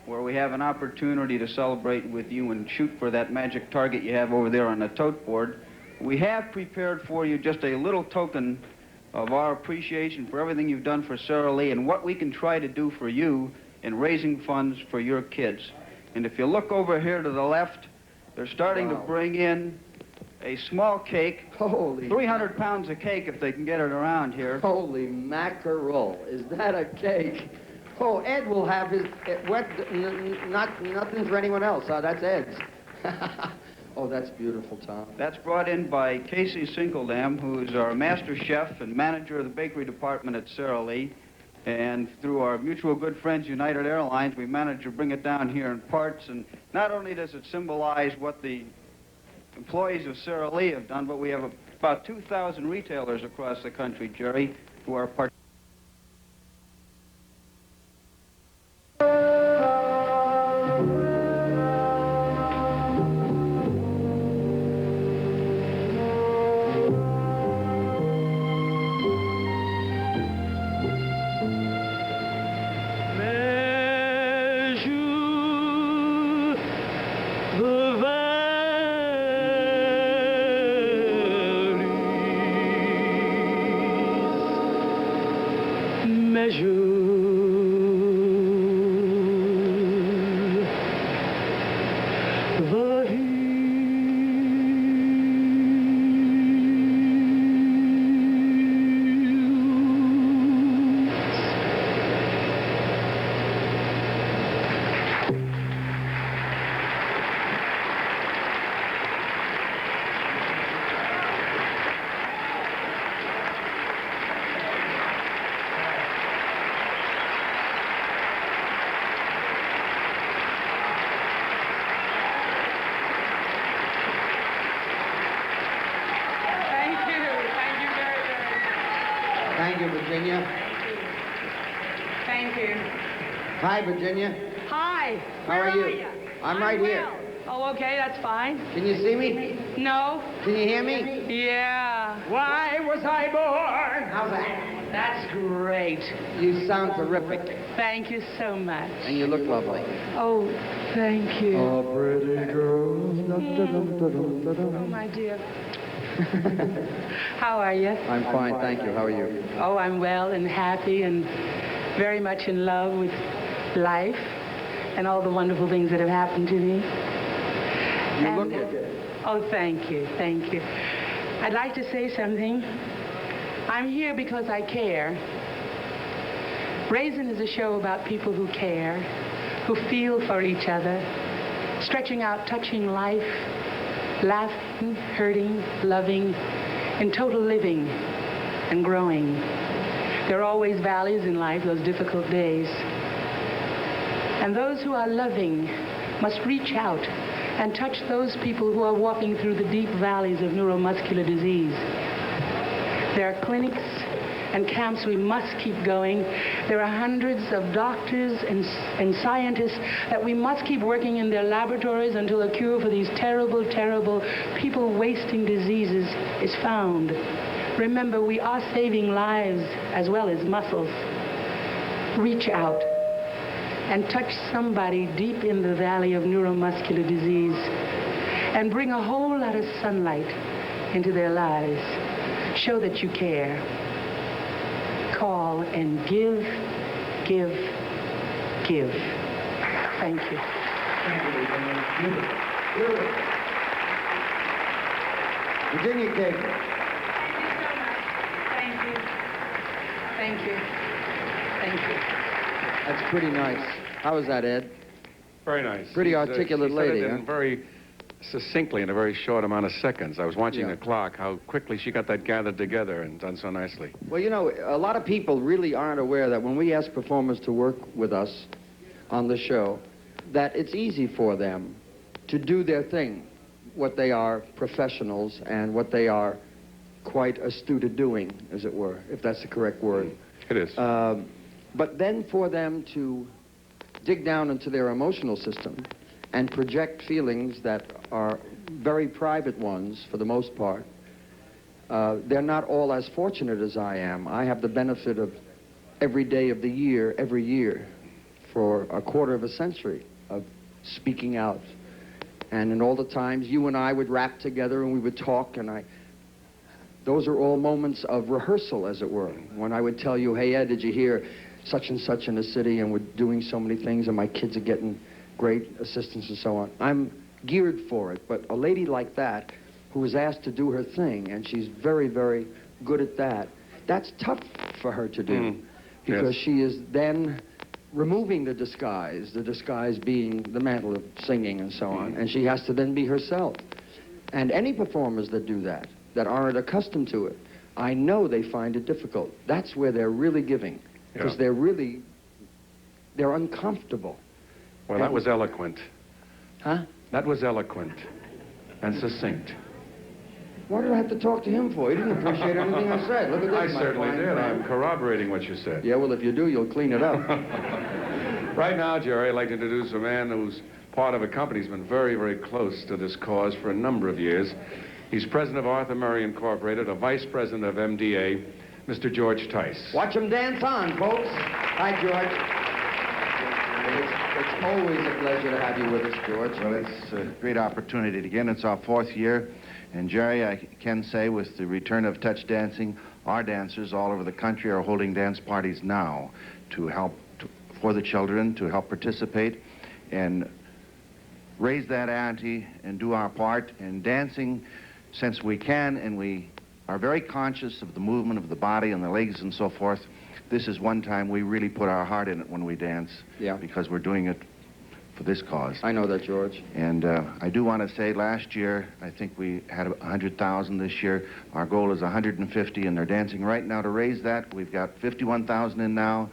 where we have an opportunity to celebrate with you and shoot for that magic target you have over there on the tote board. We have prepared for you just a little token of our appreciation for everything you've done for Sara Lee and what we can try to do for you in raising funds for your kids. And if you look over here to the left, they're starting to bring in a small cake. Holy 300 pounds of cake if they can get it around here. Holy mackerel. Is that a cake? Oh, Ed will have his nothing for anyone else. That's Ed's. Oh, that's beautiful, Tom. That's brought in by Casey Sinkeldam, who's our master chef and manager of the bakery department at Sara Lee. And through our mutual good friends, United Airlines, we managed to bring it down here in parts. And not only does it symbolize what the employees of Sara Lee have done, but we have about 2,000 retailers across the country, Jerry, who are part. Thank you, Virginia. Thank you. Hi, Virginia. Hi. How are you? I'm right here. Oh, okay, that's fine. Can you see me? No. Can you hear me? Yeah. Why was I born? How's that? That's great. You sound terrific. Thank you so much. And you look lovely. Oh, thank you. A pretty girl. Oh, my dear. How are you? I'm fine, thank you. How are you? Oh, I'm well and happy and very much in love with life and all the wonderful things that have happened to me. You look it. Oh, thank you, thank you. I'd like to say something. I'm here because I care. Raisin is a show about people who care, who feel for each other, stretching out, touching life, laughing, hurting, loving, in total living and growing. There are always valleys in life, those difficult days. And those who are loving must reach out and touch those people who are walking through the deep valleys of neuromuscular disease. There are clinics and camps we must keep going. There are hundreds of doctors and scientists that we must keep working in their laboratories until a cure for these terrible, terrible, people-wasting diseases is found. Remember, we are saving lives as well as muscles. Reach out and touch somebody deep in the valley of neuromuscular disease and bring a whole lot of sunlight into their lives. Show that you care. Call and give, give, give. Thank you. Thank you. Virginia cake. Thank you. Thank you. Thank you. That's pretty nice. How was that, Ed? Very nice. Pretty She's, articulate she said lady, it huh? in very succinctly in a very short amount of seconds. I was watching Yeah. the clock, how quickly she got that gathered together and done so nicely. Well, you know, a lot of people really aren't aware that when we ask performers to work with us on the show, that it's easy for them to do their thing, what they are professionals and what they are quite astute at doing, as it were, if that's the correct word. It is. But then for them to dig down into their emotional system and project feelings that are very private ones for the most part, they're not all as fortunate as I am. I have the benefit of every day of the year, every year, for a quarter of a century of speaking out. And in all the times you and I would rap together and we would talk, and those are all moments of rehearsal, as it were. When I would tell you, hey, Ed, did you hear such and such in the city, and we're doing so many things, and my kids are getting great assistance and so on. I'm geared for it, but a lady like that who is asked to do her thing, and she's very, very good at that, that's tough for her to do, because Yes. she is then removing the disguise being the mantle of singing and so on, and she has to then be herself. And any performers that do that aren't accustomed to it, I know they find it difficult. That's where they're really giving, because they're uncomfortable. Well, that was eloquent. Huh? That was eloquent and succinct. What did I have to talk to him for? He didn't appreciate anything I said. Look at this, I my certainly fine did. man. I'm corroborating what you said. Yeah, well, if you do, you'll clean it up. Right now, Jerry, I'd like to introduce a man who's part of a company who's been very, very close to this cause for a number of years. He's president of Arthur Murray Incorporated, a vice president of MDA, Mr. George Tice. Watch him dance on, folks. Hi, George. It's always a pleasure to have you with us, George. Well, it's a great opportunity again. It's our 4th year. And Jerry, I can say with the return of touch dancing, our dancers all over the country are holding dance parties now to help for the children, to help participate and raise that ante and do our part in dancing since we can, and we are very conscious of the movement of the body and the legs and so forth. This is one time we really put our heart in it when we dance. Yeah. Because we're doing it for this cause. I know that, George. And I do want to say last year, I think we had 100,000 this year. Our goal is 150, and they're dancing right now to raise that. We've got 51,000 in now.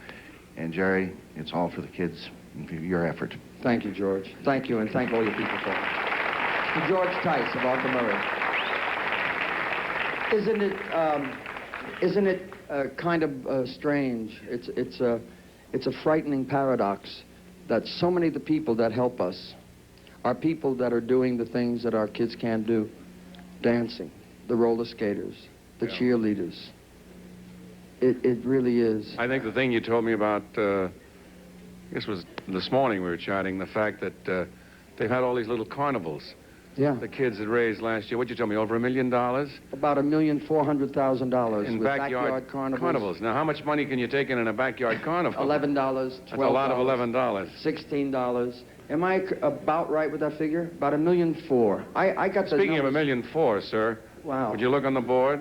And Jerry, it's all for the kids and for your effort. Thank you, George. Thank you, and thank all you people for it. To George Tice of Arthur Murray. Isn't it kind of strange? It's a frightening paradox that so many of the people that help us are people that are doing the things that our kids can't do. Dancing, the roller skaters, the cheerleaders. It really is. I think the thing you told me about, I guess it was this morning we were chatting, the fact that they've had all these little carnivals. Yeah. The kids had raised last year, what'd you tell me, over $1 million? About $1,400,000 In with backyard carnivals. Now, how much money can you take in a backyard carnival? $11, $12. That's a lot of $11. $16. Am I about right with that figure? About $1.4 million. I got the Speaking of numbers. $1.4 million, sir. Wow. Would you look on the board?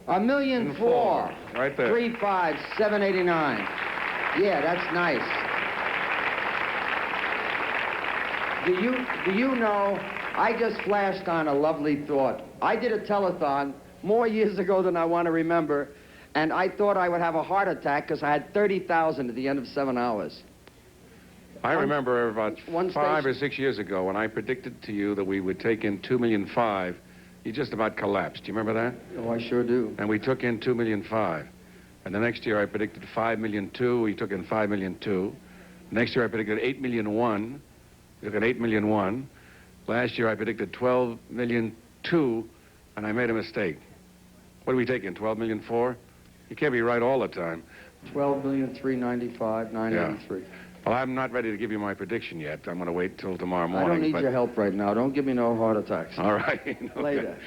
$1.4 million. Right there. 35789. Yeah, that's nice. Do you know, I just flashed on a lovely thought. I did a telethon more years ago than I want to remember, and I thought I would have a heart attack because I had 30,000 at the end of 7 hours. I remember about one 5 or station. 6 years ago when I predicted to you that we would take in $2.5 million, you just about collapsed. Do you remember that? Oh, I sure do. And we took in $2.5 million. And the next year I predicted $5.2 million. We took in $5.2 million. Next year I predicted $8.1 million. We took in $8.1 million. Last year I predicted $12.2 million, and I made a mistake. What did we take in? $12.4 million? You can't be right all the time. $12,395,983. Well, I'm not ready to give you my prediction yet. I'm going to wait till tomorrow morning. I don't need your help right now. Don't give me no heart attacks. All right. Okay. Later.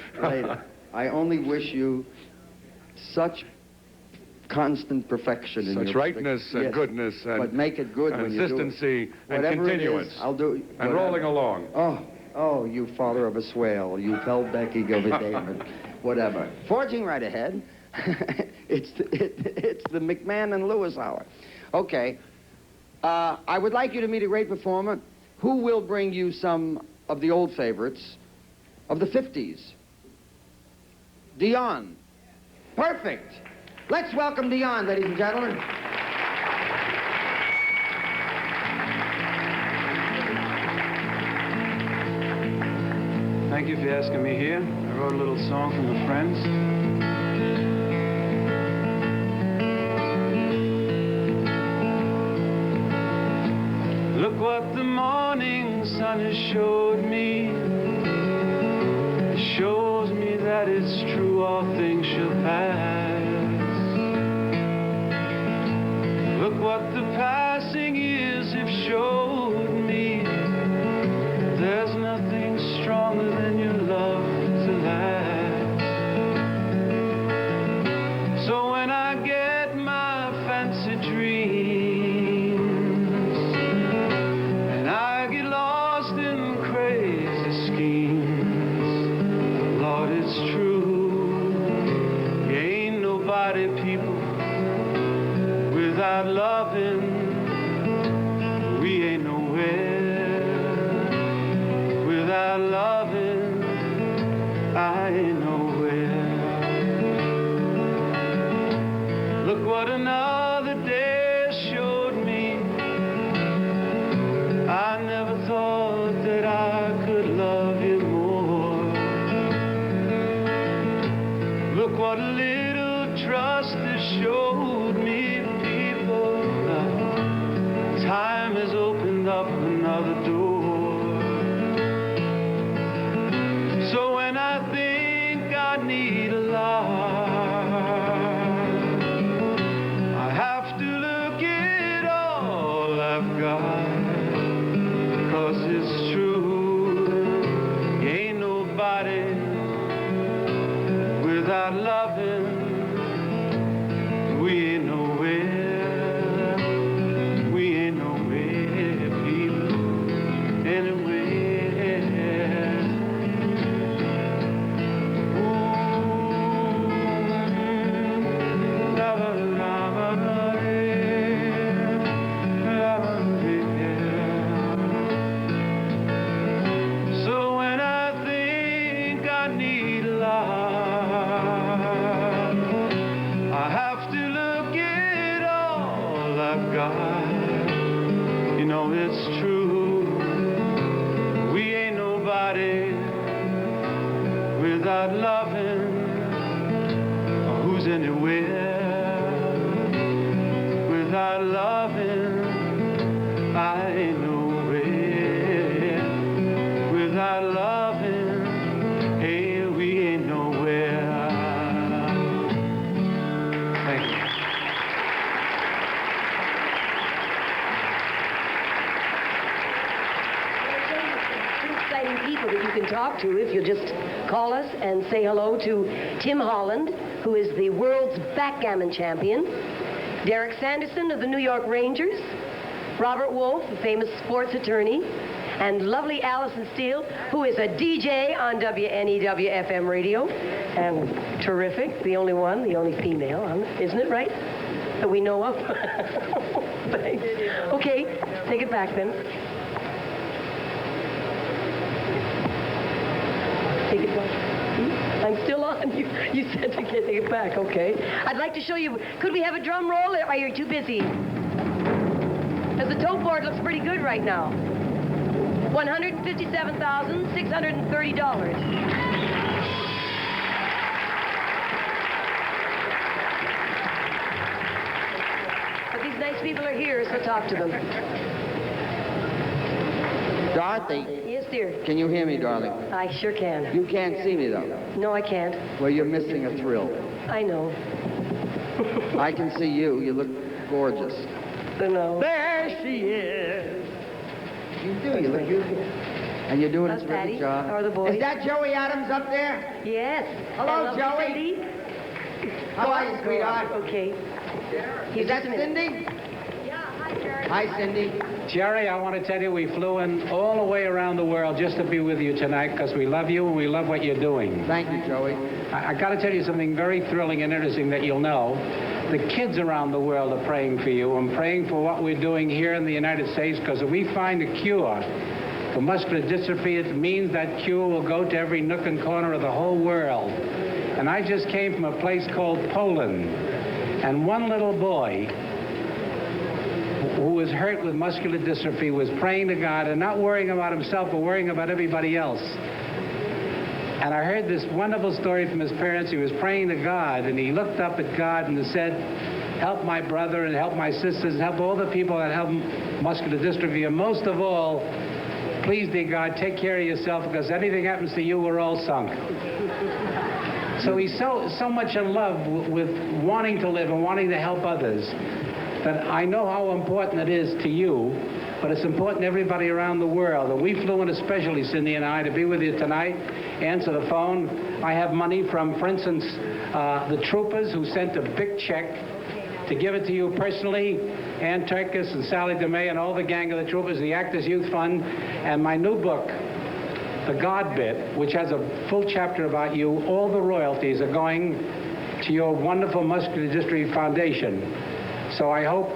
I only wish you such constant perfection in Such your rightness and yes. goodness and but make it good when you do it. consistency and Whatever continuance. It is, I'll do it. And rolling along. Oh, you father of a swale, you Becky Gilbert Damon. whatever. Forging right ahead. It's the McMahon and Lewis hour. Okay. I would like you to meet a great performer who will bring you some of the old favorites of the 50s. Dion. Perfect. Let's welcome Dion, ladies and gentlemen. Thank you for asking me here. I wrote a little song for my friends. Look what the morning sun has showed me. It shows me that it's true, all things shall pass. Look what the passing years have showed me. There's nothing stronger than your love to last. So when I get my fancy dreams and I get lost in crazy schemes, Lord, it's true, you ain't nobody, people, without loving. We ain't nowhere without loving. I ain't nowhere. Look what another day showed me. I never thought that I could love you more. Look what a little trust has showed me, people. Time has opened up another door. So when I think I need a lot, I have to look at all I've got. 'Cause it's true, you ain't nobody without loving. We ain't nowhere. We ain't nowhere, people, anywhere. So when I think I need a lot, I have to look at all I've got. You know it's true, we ain't nobody without loving. Who's anywhere without loving? I ain't nowhere without loving. Hey, we ain't nowhere. Thank you. Two exciting people that you can talk to if you'll just call us and say hello to Tim Holland, who is the world's backgammon champion, Derek Sanderson of the New York Rangers, Robert Wolf, the famous sports attorney, and lovely Allison Steele, who is a DJ on WNEW FM radio, and terrific, the only one, the only female, isn't it right? That we know of. Thanks. Okay, take it back then. Take it back. I'm still on. You said to take it back. Okay. I'd like to show you. Could we have a drum roll? Or are you too busy? Because the tote board looks pretty good right now. $157,630. But these nice people are here, so talk to them. Dorothy. Yes, dear. Can you hear me, darling? I sure can. You can't see me, though. No, I can't. Well, you're missing a thrill. I know. I can see you. You look gorgeous. No. There she is. You do. You look beautiful. And you're doing a terrific Patty? job. How are the boys? Is that Joey Adams up there? Yes. Hello, Hello, Joey. Cindy. How are you, sweetheart? Okay. Is that Cindy? Yeah, hi, Jerry. Hi, Cindy. Jerry, I want to tell you we flew in all the way around the world just to be with you tonight because we love you and we love what you're doing. Thank you, Joey. I got to tell you something very thrilling and interesting that you'll know. The kids around the world are praying for you and praying for what we're doing here in the United States, because if we find a cure for muscular dystrophy, it means that cure will go to every nook and corner of the whole world. And I just came from a place called Poland, and one little boy who was hurt with muscular dystrophy was praying to God and not worrying about himself, but worrying about everybody else. And I heard this wonderful story from his parents. He was praying to God, and he looked up at God and said, help my brother and help my sisters and help all the people that have muscular dystrophy. And most of all, please, dear God, take care of yourself, because anything happens to you, we're all sunk. So he's so much in love with wanting to live and wanting to help others that I know how important it is to you, but it's important to everybody around the world. And we flew in especially, Cindy and I, to be with you tonight, answer the phone. I have money from, for instance, the troopers who sent a big check to give it to you personally, Ann Turkis and Sally DeMay and all the gang of the troopers, the Actors Youth Fund, and my new book, The God Bit, which has a full chapter about you. All the royalties are going to your wonderful Muscular Dystrophy Foundation. So I hope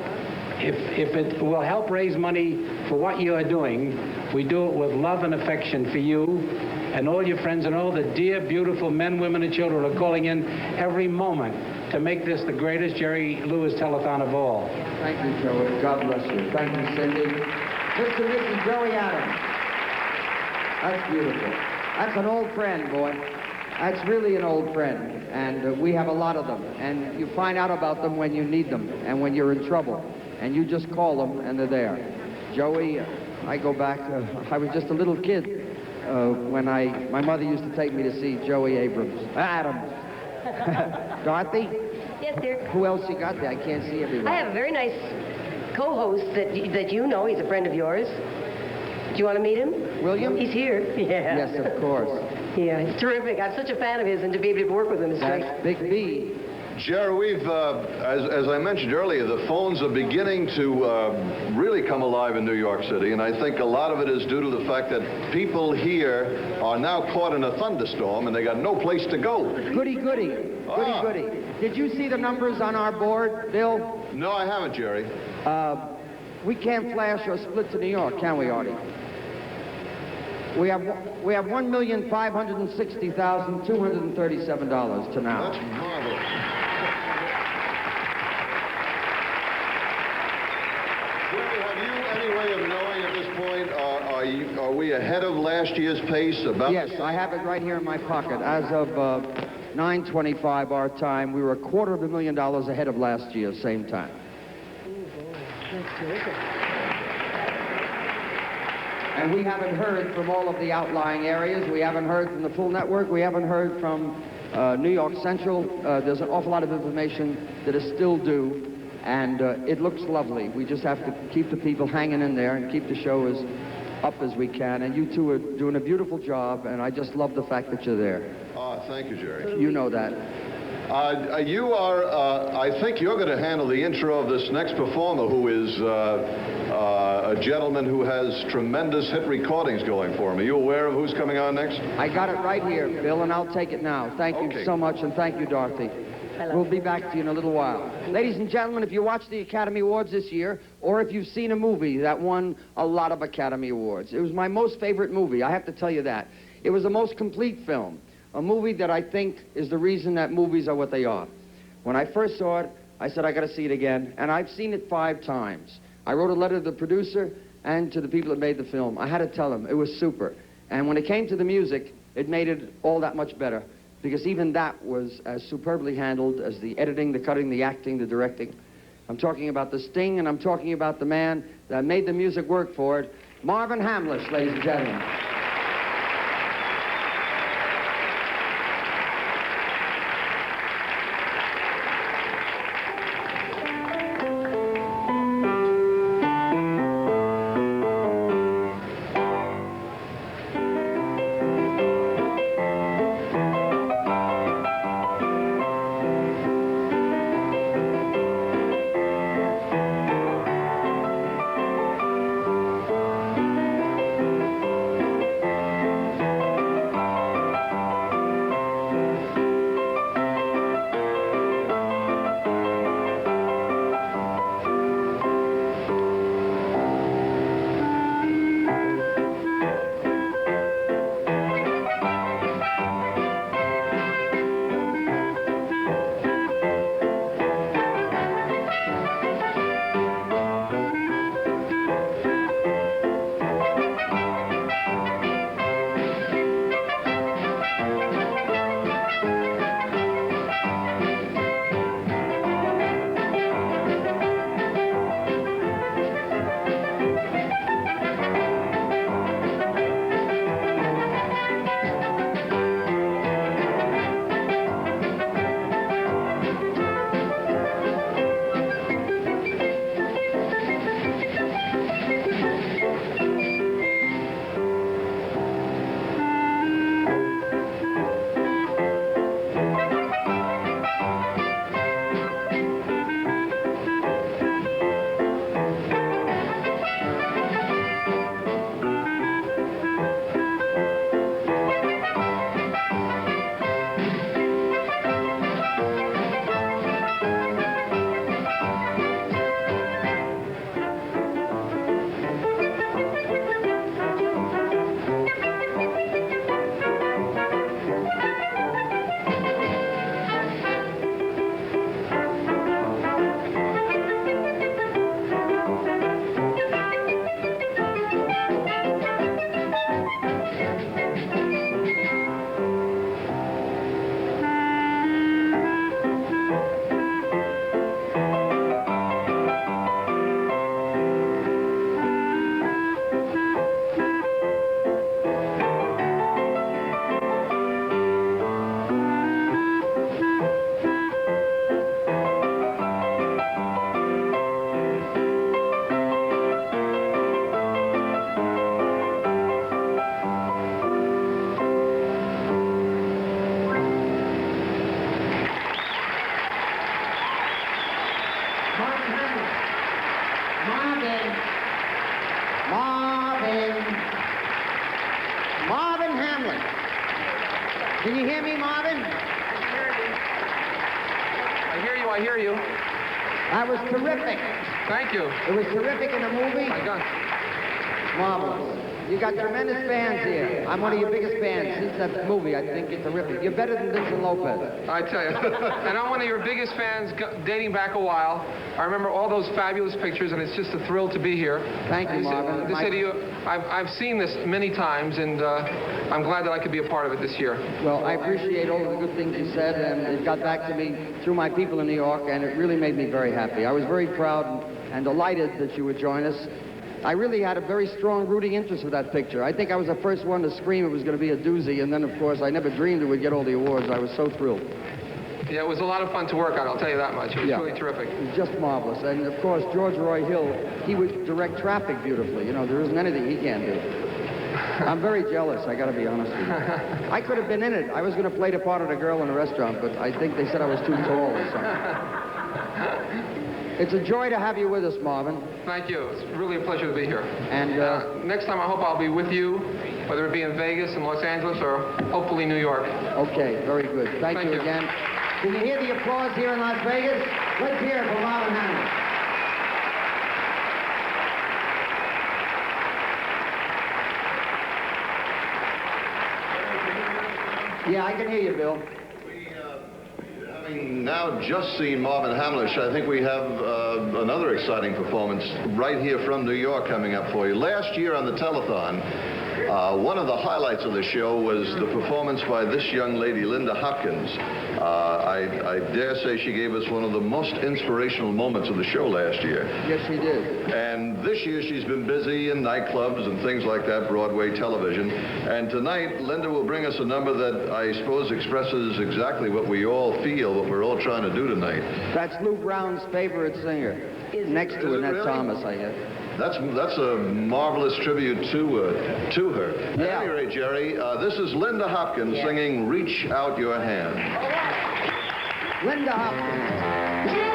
if it will help raise money for what you are doing, we do it with love and affection for you and all your friends and all the dear, beautiful men, women, and children who are calling in every moment to make this the greatest Jerry Lewis Telethon of all. Thank you, Joey. God bless you. Thank you, Cindy. Mr. and Mrs. Joey Adams. That's beautiful. That's an old friend, boy. That's really an old friend, and we have a lot of them. And you find out about them when you need them and when you're in trouble. And you just call them, and they're there. Joey, I go back, I was just a little kid when my mother used to take me to see Joey Adams. Dorothy? Yes, dear. Who else you got there? I can't see everyone. I have a very nice co-host that you know. He's a friend of yours. Do you want to meet him? William? He's here. Yeah. Yes, of course. Yeah, he's terrific. I'm such a fan of his, and to be able to work with him is great. That's Big B. Jerry, we've, as I mentioned earlier, the phones are beginning to really come alive in New York City, and I think a lot of it is due to the fact that people here are now caught in a thunderstorm, and they got no place to go. Goody, goody. Goody, goody. Did you see the numbers on our board, Bill? No, I haven't, Jerry. We can't flash or split to New York, can we, Artie? We have $1,560,237 to now. That's marvelous. Jerry, have you any way of knowing at this point, are we ahead of last year's pace? Yes, I have it right here in my pocket. As of 9:25 our time, we were $250,000 ahead of last year, same time. That's terrific. And we haven't heard from all of the outlying areas. We haven't heard from the full network. We haven't heard from New York Central. There's an awful lot of information that is still due, and it looks lovely. We just have to keep the people hanging in there and keep the show as up as we can. And you two are doing a beautiful job, and I just love the fact that you're there. Thank you, Jerry. You know that. You are, I think you're going to handle the intro of this next performer, who is a gentleman who has tremendous hit recordings going for him. Are you aware of who's coming on next? I got it right here, Bill, and I'll take it now. Thank you so much, and thank you, Dorothy. We'll be back to you in a little while. Ladies and gentlemen, if you watched the Academy Awards this year, or if you've seen a movie that won a lot of Academy Awards, it was my most favorite movie. I have to tell you that. It was the most complete film. A movie that I think is the reason that movies are what they are. When I first saw it, I said, I got to see it again, and I've seen it 5 times. I wrote a letter to the producer and to the people that made the film. I had to tell them it was super. And when it came to the music, it made it all that much better, because even that was as superbly handled as the editing, the cutting, the acting, the directing. I'm talking about the sting, and I'm talking about the man that made the music work for it, Marvin Hamlisch, ladies and gentlemen. Marvin Hamlisch. Can you hear me, Marvin? I hear you. That was terrific. Thank you. It was terrific in the movie. My God. Marvelous. You got tremendous fans here. I'm one of your biggest fans since that movie. I think you're terrific. You're better than Vincent Lopez. I tell you. And I'm one of your biggest fans dating back a while. I remember all those fabulous pictures, and it's just a thrill to be here. Thank you, Marvin. The city, I've seen this many times, and I'm glad that I could be a part of it this year. Well, I appreciate all of the good things you said, and it got back to me through my people in New York, and it really made me very happy. I was very proud and delighted that you would join us. I really had a very strong rooting interest with that picture. I think I was the first one to scream it was going to be a doozy, and then, of course, I never dreamed it would get all the awards. I was so thrilled. Yeah, it was a lot of fun to work on, I'll tell you that much. It was really terrific. It was just marvelous. And, of course, George Roy Hill, he would direct traffic beautifully. You know, there isn't anything he can't do. I'm very jealous, I got to be honest with you. I could have been in it. I was going to play the part of the girl in a restaurant, but I think they said I was too tall or something. It's a joy to have you with us, Marvin. Thank you. It's really a pleasure to be here. And next time I hope I'll be with you, whether it be in Vegas, in Los Angeles, or hopefully New York. Okay, very good. Thank you again. Can you hear the applause here in Las Vegas? Let's hear it for Marvin Hamlisch. Yeah, I can hear you, Bill. Having now just seen Marvin Hamlisch, I think we have another exciting performance right here from New York coming up for you. Last year on the telethon, one of the highlights of the show was the performance by this young lady, Linda Hopkins. I dare say she gave us one of the most inspirational moments of the show last year. Yes, she did. And this year she's been busy in nightclubs and things like that, Broadway television. And tonight, Linda will bring us a number that I suppose expresses exactly what we all feel, what we're all trying to do tonight. That's Lou Brown's favorite singer. Next to Annette really? Thomas, I guess. That's a marvelous tribute to her. Yeah. At any rate, Jerry, this is Linda Hopkins singing "Reach Out Your Hand." Linda Hopkins.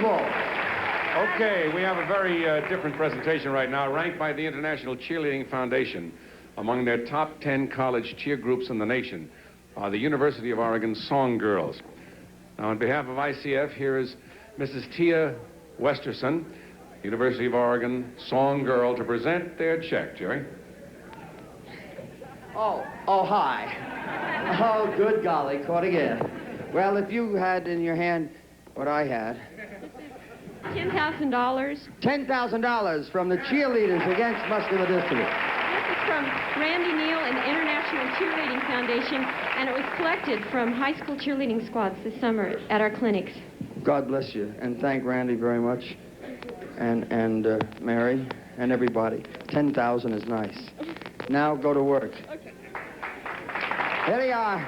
Wonderful. Okay, we have a very different presentation right now, ranked by the International Cheerleading Foundation. Among their top 10 college cheer groups in the nation are the University of Oregon Song Girls. Now, on behalf of ICF, here is Mrs. Tia Westerson, University of Oregon Song Girl, to present their check. Jerry? Oh, hi. Oh, good golly, caught again. Well, if you had in your hand what I had. $10,000. $10,000 from the Cheerleaders Against Muscular Dystrophy. This is from Randy Neal and the International Cheerleading Foundation, and it was collected from high school cheerleading squads this summer at our clinics. God bless you, and thank Randy very much, and Mary, and everybody. 10,000 is nice. Now go to work. Okay. Here they are,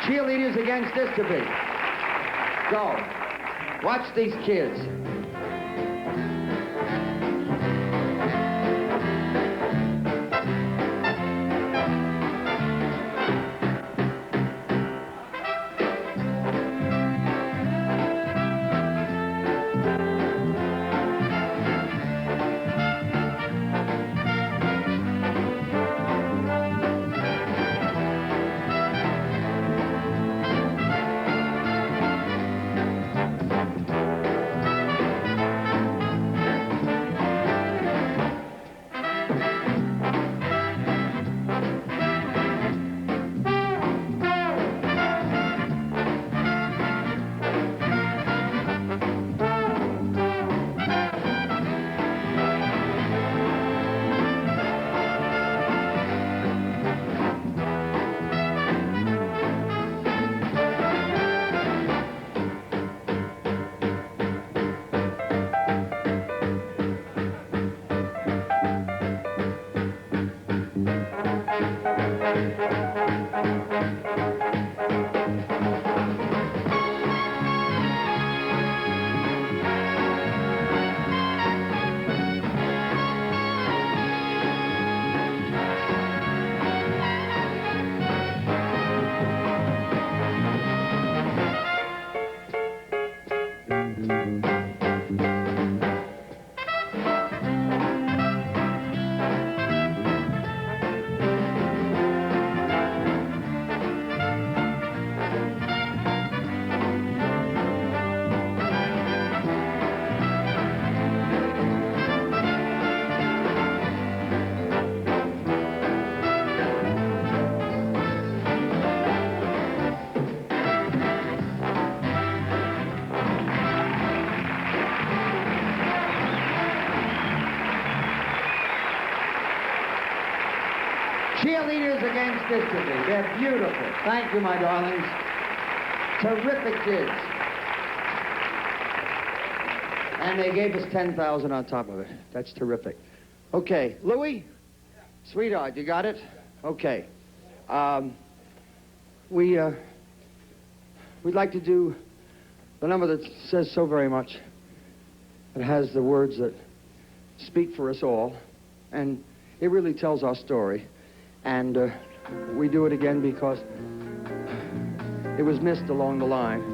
Cheerleaders Against Dystrophy. Go. Watch these kids. Cheerleaders Against Dystrophy. They're beautiful. Thank you, my darlings. Terrific kids. And they gave us 10,000 on top of it. That's terrific. Okay, Louie? Sweetheart, you got it? Okay. We'd like to do the number that says so very much. It has the words that speak for us all, and it really tells our story. And we do it again because it was missed along the line.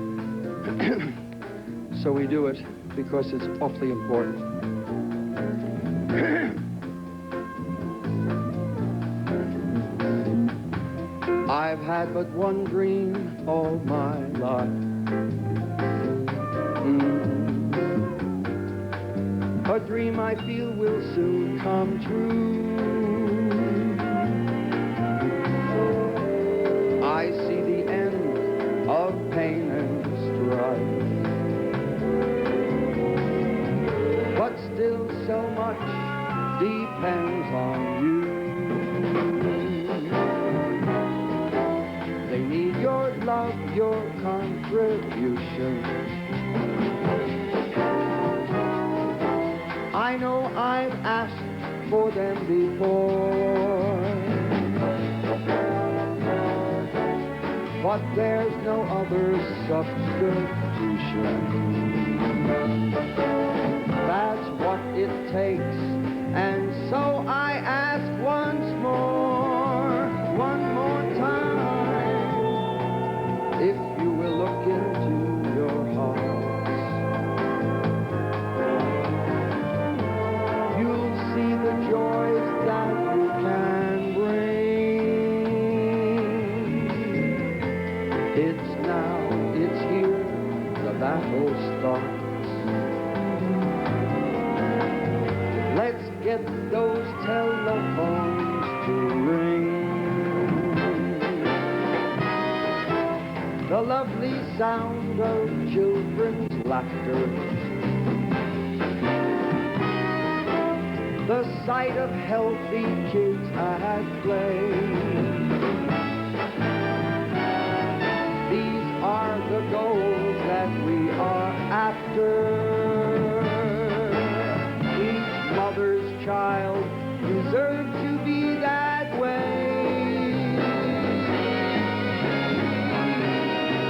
So we do it because it's awfully important. I've had but one dream all my life. A dream I feel will soon come true. I see the end of pain and strife, but still so much depends on you. They need your love, your contribution. I know I've asked for them before, but there's no other substitution. That's what it takes, and so I ask once more, one more time, if you will look into your hearts It's now, it's here, the battle starts. Let's get those telephones to ring. The lovely sound of children's laughter. The sight of healthy kids at play. These are the goals that we are after. Each mother's child deserves to be that way.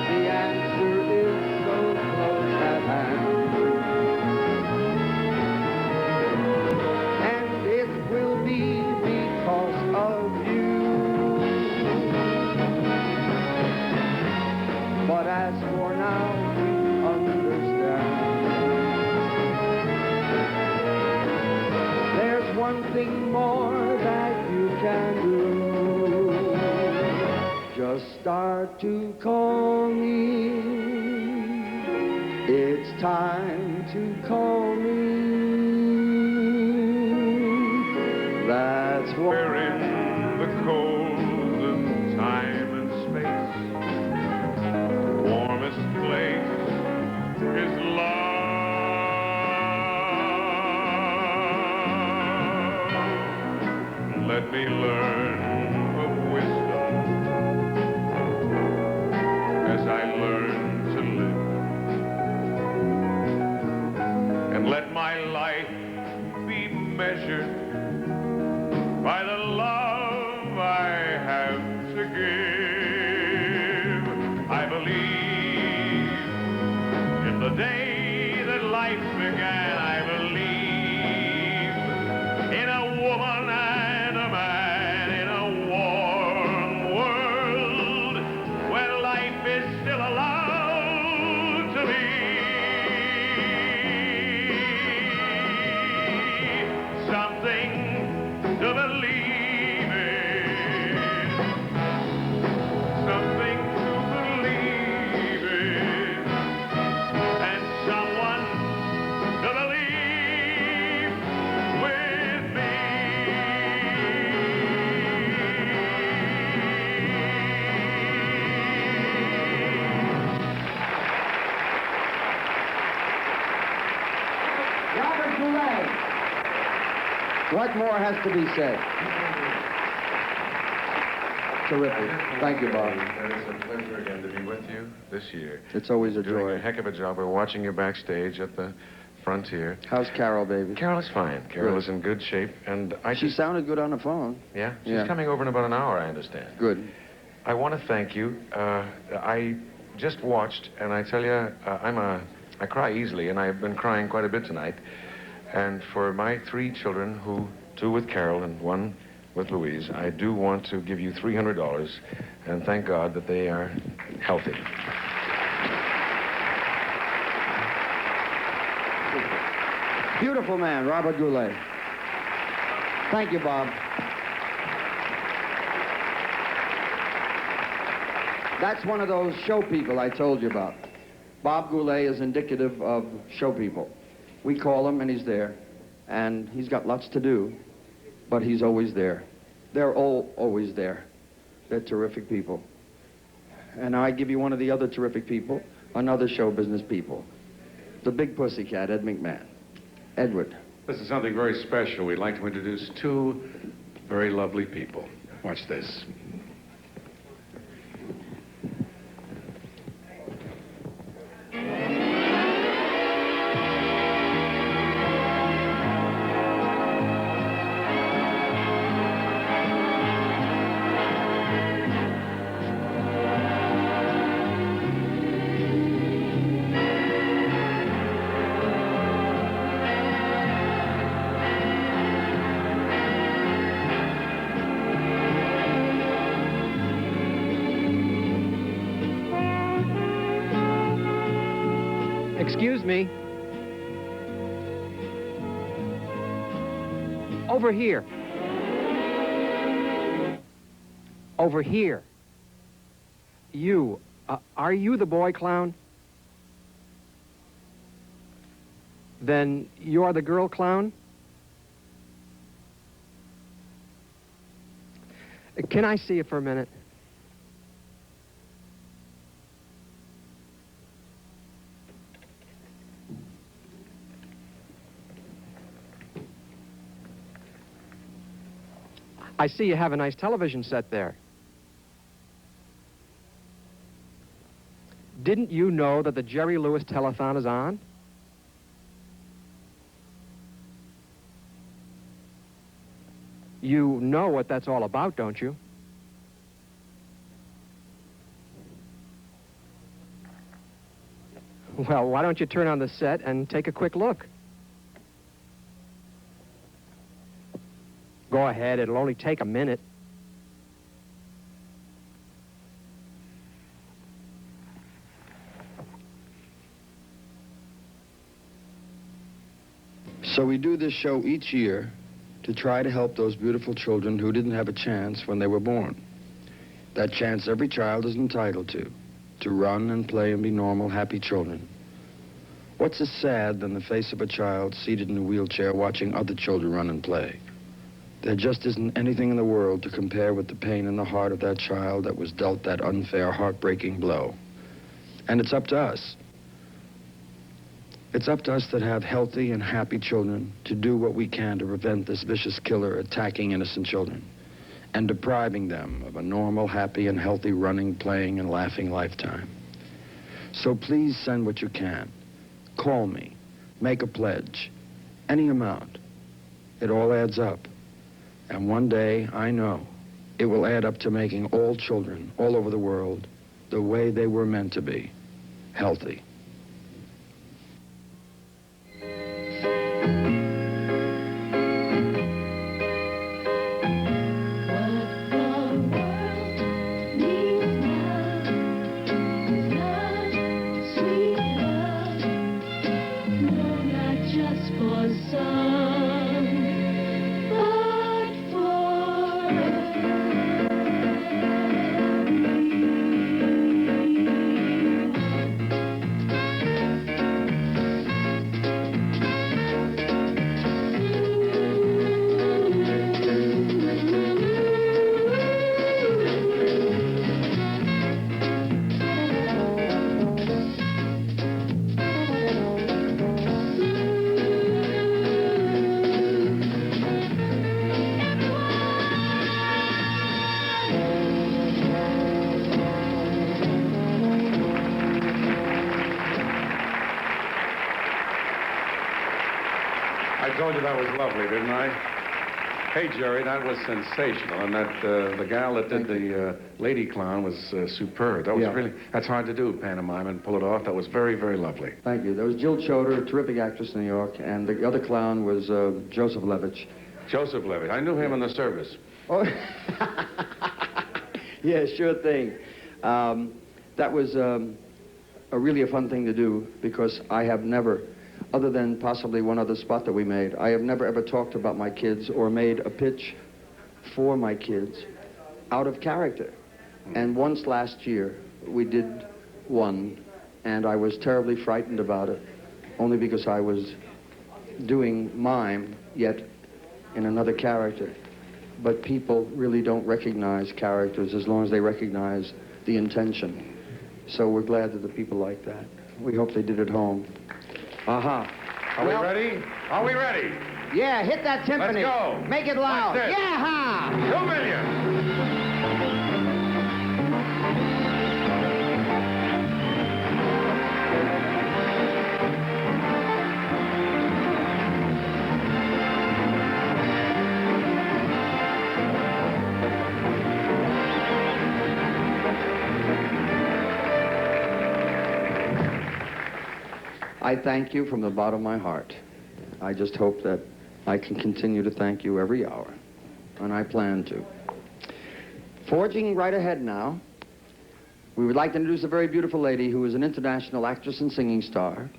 The answer is so close at hand. And it will be because of you. But as for now, we understand. There's one thing more that you can do. Just start to call me. It's time to call me. That's what We're in the cold of time and space. The warmest place is love. Let me learn of wisdom as I learn to live. And let my life be measured by the love I have to give. I believe in the day that life began. I believe in a woman and a man in a warm world where life is still allowed to be. Something to believe in, something to believe in, and someone to believe with me. Robert Goulet. What more has to be said? Terrific. Thank you, Bob. It's a pleasure again to be with you this year. It's always a Doing joy. a heck of a job. We're watching you backstage at the Frontier. How's Carol, baby? Carol is fine. Carol Good. is in good shape, and She sounded good on the phone. Yeah? She's Yeah. coming over in about an hour, I understand. Good. I want to thank you. I just watched, and I tell you, I cry easily, and I've been crying quite a bit tonight. And for my 3 children, two with Carol and 1 with Louise, I do want to give you $300, and thank God that they are healthy. Beautiful man, Robert Goulet. Thank you, Bob. That's one of those show people I told you about. Bob Goulet is indicative of show people. We call him and he's there. And he's got lots to do, but he's always there. They're all always there. They're terrific people. And I give you one of the other terrific people, another show business people. The big pussycat, Ed McMahon. Edward. This is something very special. We'd like to introduce 2 very lovely people. Watch this. Excuse me. Over here. Over here. You, Are you the boy clown? Then you're the girl clown? Can I see you for a minute? I see you have a nice television set there. Didn't you know that the Jerry Lewis Telethon is on? You know what that's all about, don't you? Well, why don't you turn on the set and take a quick look? Go ahead, it'll only take a minute. So we do this show each year to try to help those beautiful children who didn't have a chance when they were born. That chance every child is entitled to run and play and be normal, happy children. What's as sad than the face of a child seated in a wheelchair watching other children run and play? There just isn't anything in the world to compare with the pain in the heart of that child that was dealt that unfair, heartbreaking blow. And it's up to us. It's up to us that have healthy and happy children to do what we can to prevent this vicious killer attacking innocent children and depriving them of a normal, happy, and healthy running, playing, and laughing lifetime. So please send what you can. Call me. Make a pledge. Any amount. It all adds up. And one day, I know, it will add up to making all children all over the world the way they were meant to be, healthy. I told you that was lovely, didn't I? Hey, Jerry, that was sensational. And that the gal that did the lady clown was superb. That was really, that's hard to do, pantomime, and pull it off. That was very, very lovely. Thank you. There was Jill Choder, a terrific actress in New York, and the other clown was Joseph Levitch. Joseph Levitch. I knew him in the service. Oh, yeah, sure thing. That was really a fun thing to do because I have never, other than possibly one other spot that we made, I have never ever talked about my kids or made a pitch for my kids out of character. And once last year, we did one, and I was terribly frightened about it, only because I was doing mime, yet in another character. But people really don't recognize characters as long as they recognize the intention. So we're glad that the people like that. We hope they did at home. Aha. Are we ready? Are we ready? Yeah, hit that timpani. Let's go. Make it loud. Like this. Yeah-ha! 2 million. I thank you from the bottom of my heart. I just hope that I can continue to thank you every hour, and I plan to. Forging right ahead now, we would like to introduce a very beautiful lady who is an international actress and singing star.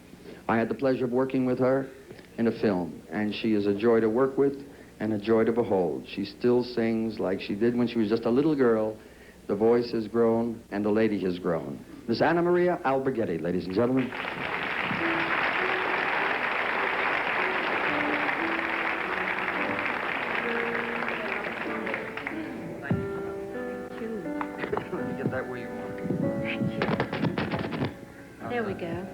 I had the pleasure of working with her in a film, and she is a joy to work with and a joy to behold. She still sings like she did when she was just a little girl. The voice has grown, and the lady has grown. Miss Anna Maria Alberghetti, ladies and gentlemen. Let me get that where you want. Thank you. There we go.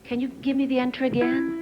Can you give me the enter again?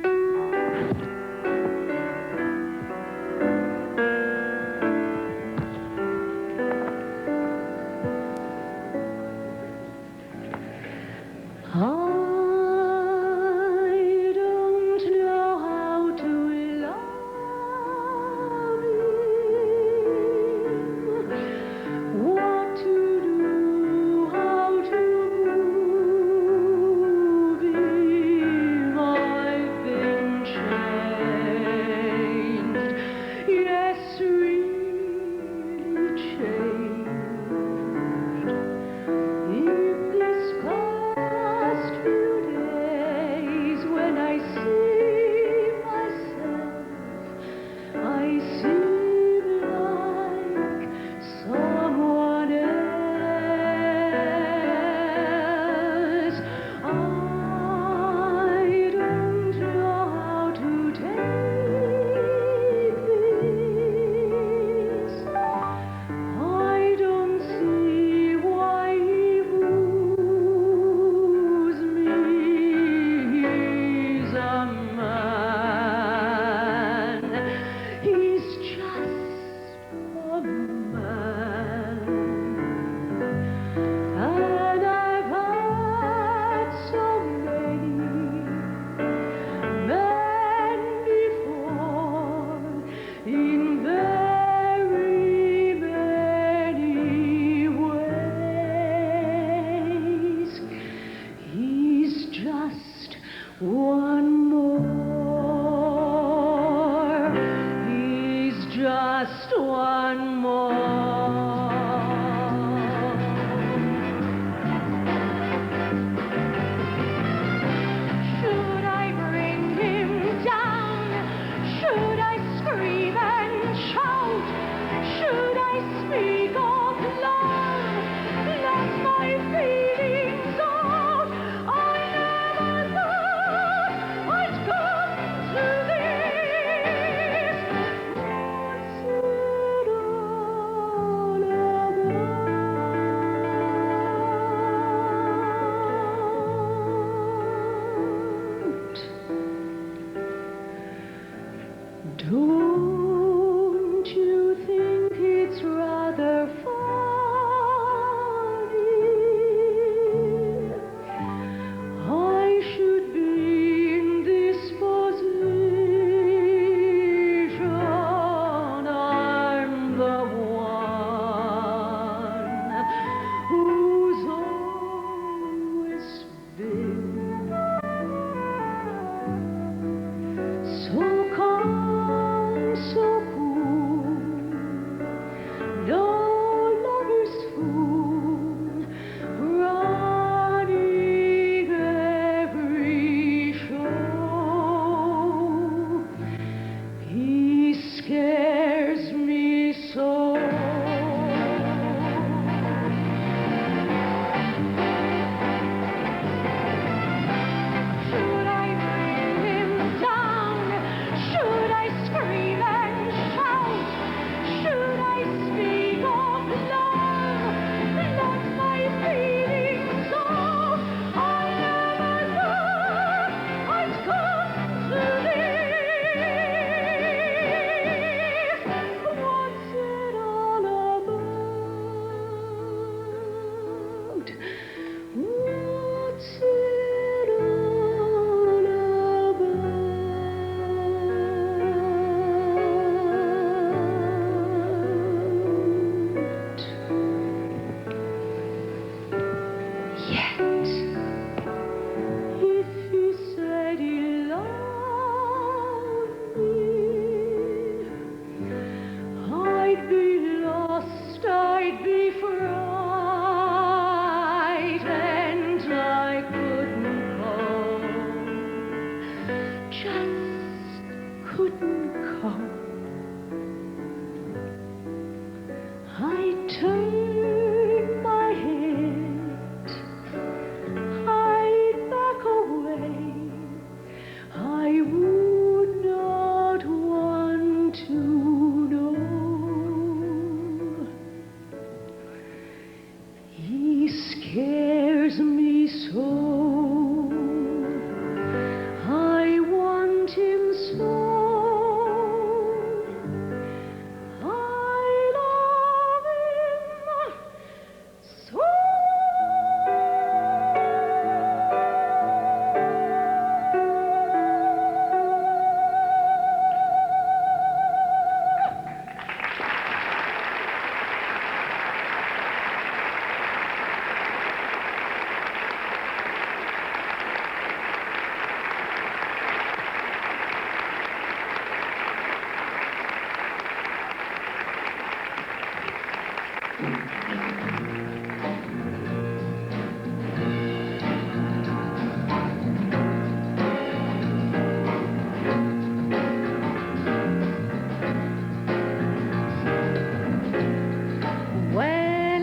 Well,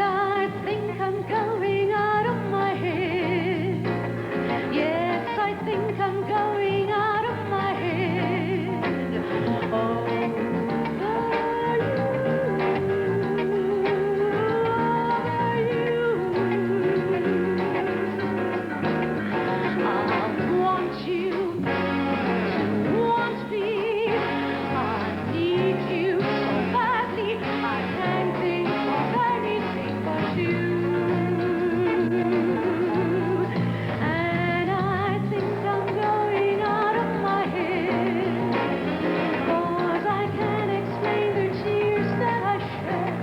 I think I'm going out of my head. Yes, I think I'm going out of my head. Oh, I want you to want me. I need you so badly. I can't think of anything but you. And I think I'm going out of my head, 'cause I can't explain the tears that I shed.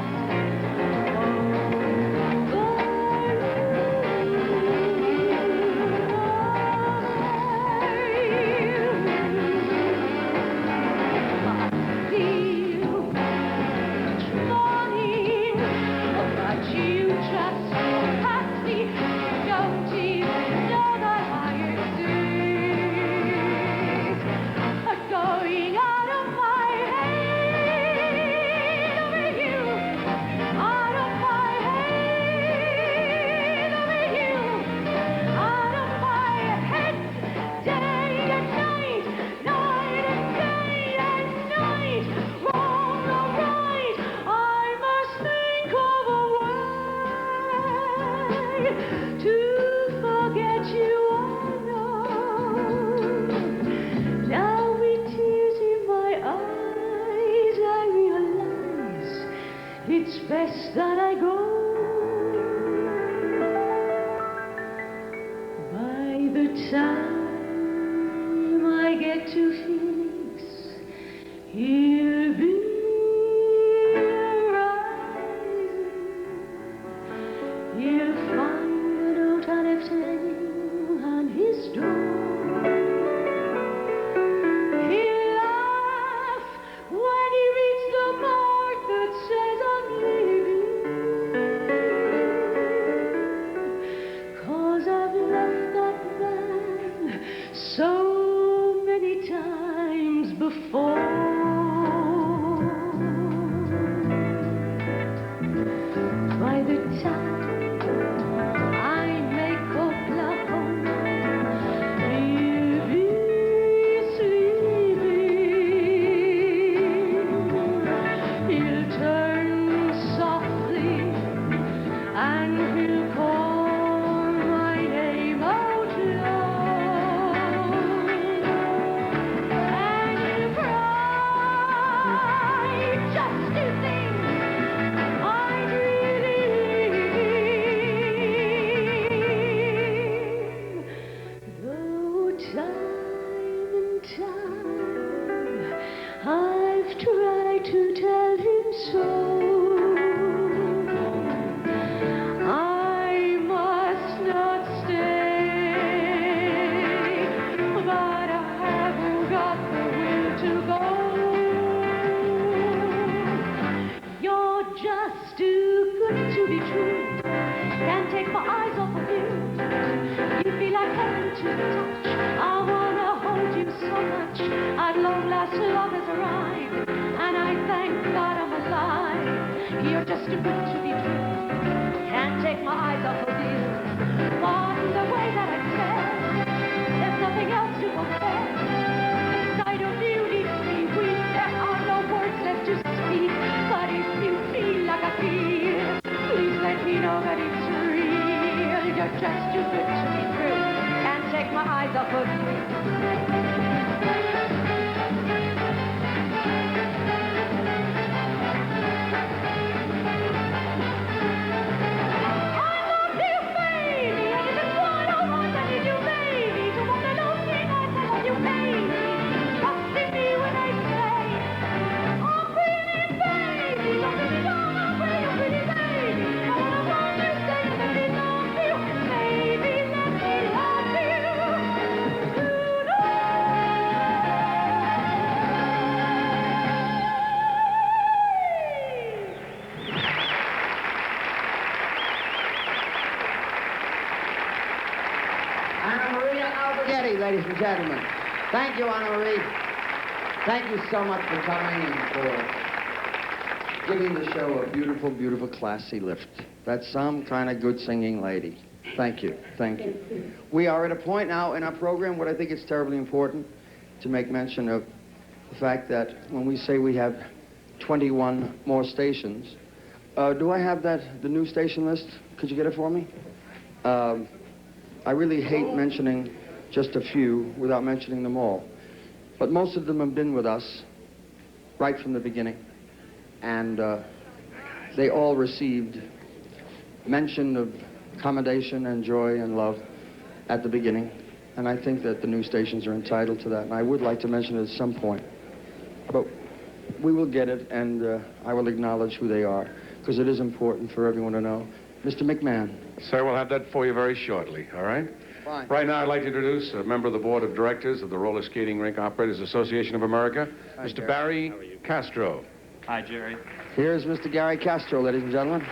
Going out of my head over you, out of my head over you, out of my head, day and night, night and day and night, wrong or right, I must think of a way to forget you. Now with tears in my eyes, I realize it's best that I go. By the time I get to Phoenix, he'll be rising. He'll find a note I left hanging on his door. He'll laugh when he reads the mark that says I'm leaving, 'cause I've left that man so many times before. By the time I make Oklahoma, he'll be sleeping. He'll turn softly and he'll call my name out loud. And he'll cry just to think I'd really though time and time I've tried to tell him so. I must not stay, but I haven't got the will to go. You're just too good to be true. Can't take my eyes off of you. You feel like heaven to the touch. I wanna hold you so much. At long last, love has arrived, and I thank God I'm alive. You're just too good to be true. Can't take my eyes off of you. On the way that I said, there's nothing else to compare. The sight of you leaves me weak. There are no words left to speak. But if you feel like I feel, please let me know that it's real. You're just too good to be true. Can't take my eyes off of you. Baby, let me love you. and gentlemen. Thank you, Anna Marie. Thank you so much for coming and for giving the show a beautiful, beautiful, classy lift. That's some kind of good singing lady. Thank you. Thank you. We are at a point now in our program where I think it's terribly important to make mention of the fact that when we say we have 21 more stations, do I have the new station list? Could you get it for me? I really hate mentioning just a few without mentioning them all. But most of them have been with us right from the beginning. And they all received mention of accommodation and joy and love at the beginning. And I think that the new stations are entitled to that. And I would like to mention it at some point. But we will get it, and I will acknowledge who they are, because it is important for everyone to know. Mr. McMahon. Sir, we'll have that for you very shortly, all right? Fine. Right now, I'd like to introduce a member of the Board of Directors of the Roller Skating Rink Operators Association of America, Hi, Mr. Jerry. Barry Castro. Hi, Jerry. Here's Mr. Gary Castro, ladies and gentlemen.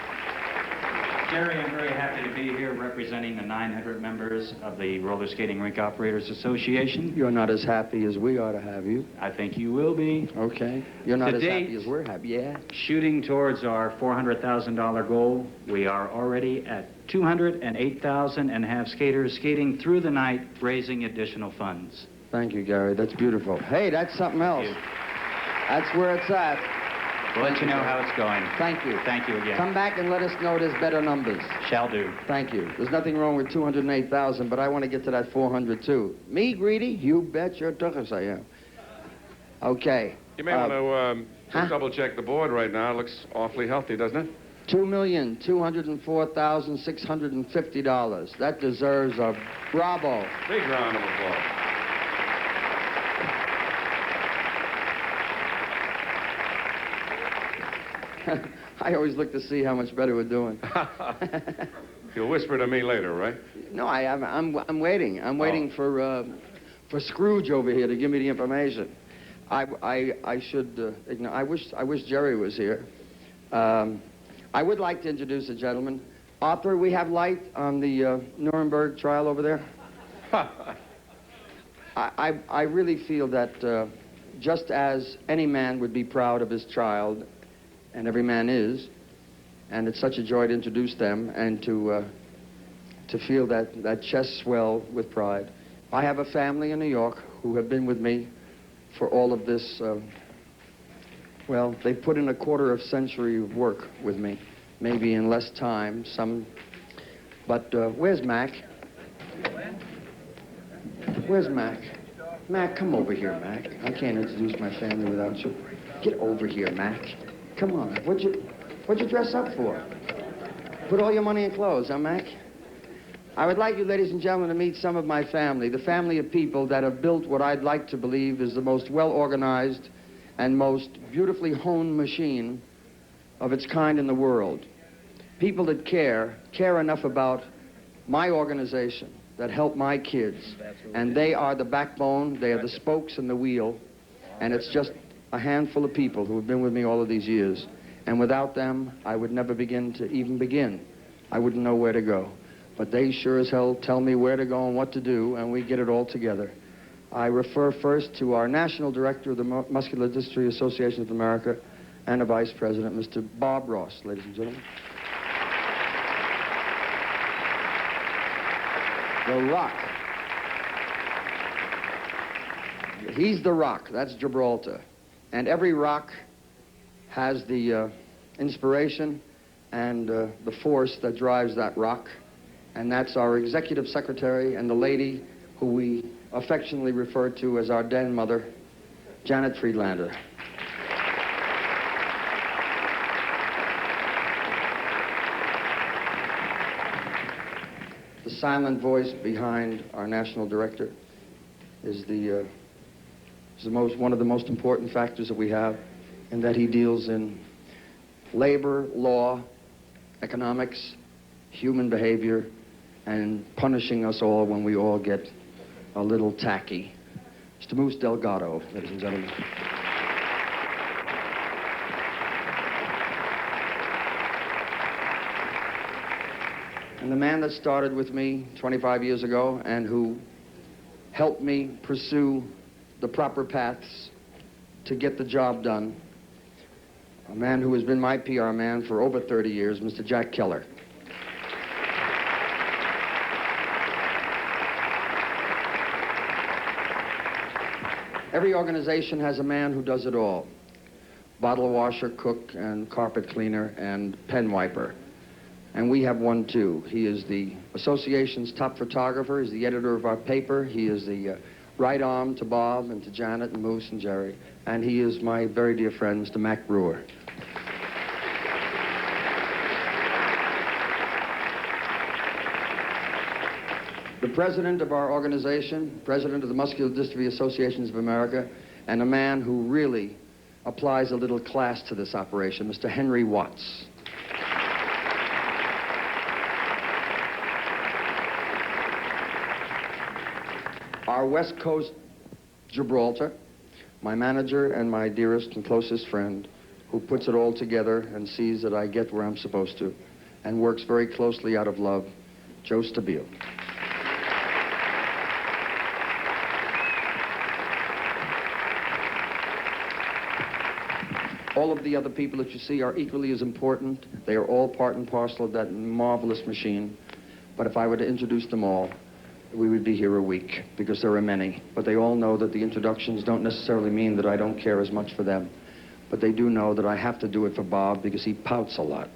Jerry, I'm very happy to be here representing the 900 members of the Roller Skating Rink Operators Association. You're not as happy as we are to have you. I think you will be. Okay. You're not To as date, happy as we're happy. Yeah. Shooting towards our $400,000 goal, we are already at $208,000 and have skaters skating through the night, raising additional funds. Thank you, Gary. That's beautiful. Hey, that's something else. That's where it's at. We'll let you know how it's going. Thank you. Thank you again. Come back and let us know there's better numbers. Shall do. Thank you. There's nothing wrong with 208,000, but I want to get to that 400 too. Me, greedy? You bet your tuchus I am. Okay. You may want to just double-check the board right now. It looks awfully healthy, doesn't it? $2,204,650. That deserves a bravo. Big round of applause. I always look to see how much better we're doing. You'll whisper to me later, right? No, I'm waiting. I'm waiting for Scrooge over here to give me the information. I should. I wish Jerry was here. I would like to introduce a gentleman. Arthur, we have light on the Nuremberg trial over there. I really feel that just as any man would be proud of his child, and every man is, and it's such a joy to introduce them and to feel that chest swell with pride. I have a family in New York who have been with me for all of this. Well, they put in a quarter of century of work with me, maybe in less time. But where's Mac? Where's Mac? Mac, come over here, Mac. I can't introduce my family without you. Get over here, Mac. Come on. What'd you dress up for? Put all your money in clothes, huh, Mac? I would like you, ladies and gentlemen, to meet some of my family, the family of people that have built what I'd like to believe is the most well-organized and most beautifully honed machine of its kind in the world. People that care enough about my organization, that help my kids, and they are the backbone, they are the spokes in the wheel, and it's just a handful of people who have been with me all of these years. And without them, I would never begin to even begin. I wouldn't know where to go. But they sure as hell tell me where to go and what to do, and we get it all together. I refer first to our National Director of the Muscular Dystrophy Association of America and a Vice President, Mr. Bob Ross, ladies and gentlemen. The Rock. He's the Rock. That's Gibraltar. And every rock has the inspiration and the force that drives that rock. And that's our Executive Secretary and the lady who we affectionately refer to as our den mother, Janet Friedlander. The silent voice behind our National Director is one of the most important factors that we have, in that he deals in labor, law, economics, human behavior, and punishing us all when we all get a little tacky. Mr. Moose Delgado, ladies and gentlemen. And the man that started with me 25 years ago and who helped me pursue the proper paths to get the job done. A man who has been my PR man for over 30 years, Mr. Jack Keller. Every organization has a man who does it all. Bottle washer, cook, and carpet cleaner, and pen wiper. And we have one, too. He is the association's top photographer. He's the editor of our paper. He is the right arm to Bob and to Janet and Moose and Jerry. And he is my very dear friend, Mr. Mac Brewer. The president of our organization, president of the Muscular Dystrophy Associations of America, and a man who really applies a little class to this operation, Mr. Henry Watts. Our West Coast Gibraltar, my manager and my dearest and closest friend, who puts it all together and sees that I get where I'm supposed to, and works very closely out of love, Joe Stabile. All of the other people that you see are equally as important. They are all part and parcel of that marvelous machine. But if I were to introduce them all, we would be here a week, because there are many. But they all know that the introductions don't necessarily mean that I don't care as much for them. But they do know that I have to do it for Bob, because he pouts a lot.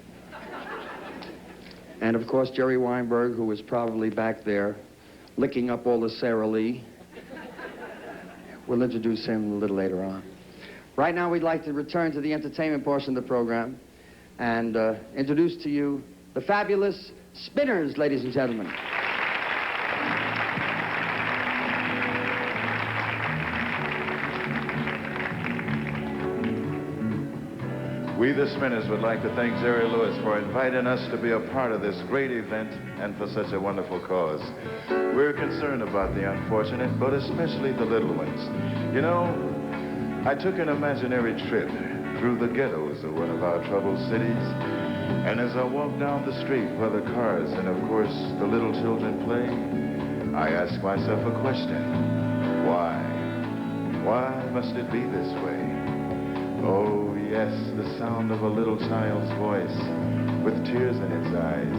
And of course, Jerry Weinberg, who is probably back there licking up all the Sara Lee. We'll introduce him a little later on. Right now, we'd like to return to the entertainment portion of the program and introduce to you the fabulous Spinners, ladies and gentlemen. We, the Spinners, would like to thank Jerry Lewis for inviting us to be a part of this great event and for such a wonderful cause. We're concerned about the unfortunate, but especially the little ones. You know, I took an imaginary trip through the ghettos of one of our troubled cities, and as I walked down the street where the cars and, of course, the little children play, I asked myself a question. Why? Why must it be this way? Oh, yes, the sound of a little child's voice with tears in its eyes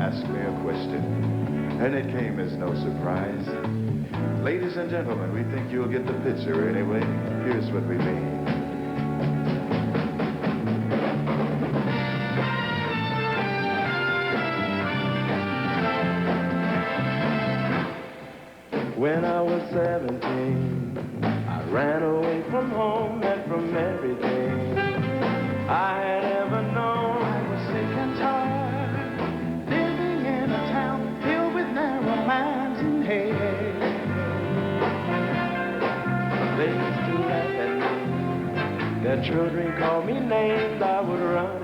asked me a question, and it came as no surprise. Ladies and gentlemen, we think you'll get the picture anyway. Here's what we mean. When I was 17, I ran away from home and from everything I had ever known. I was sick and tired, living in a town filled with narrow minds and hate. They used to laugh at me, their children called me names. I would run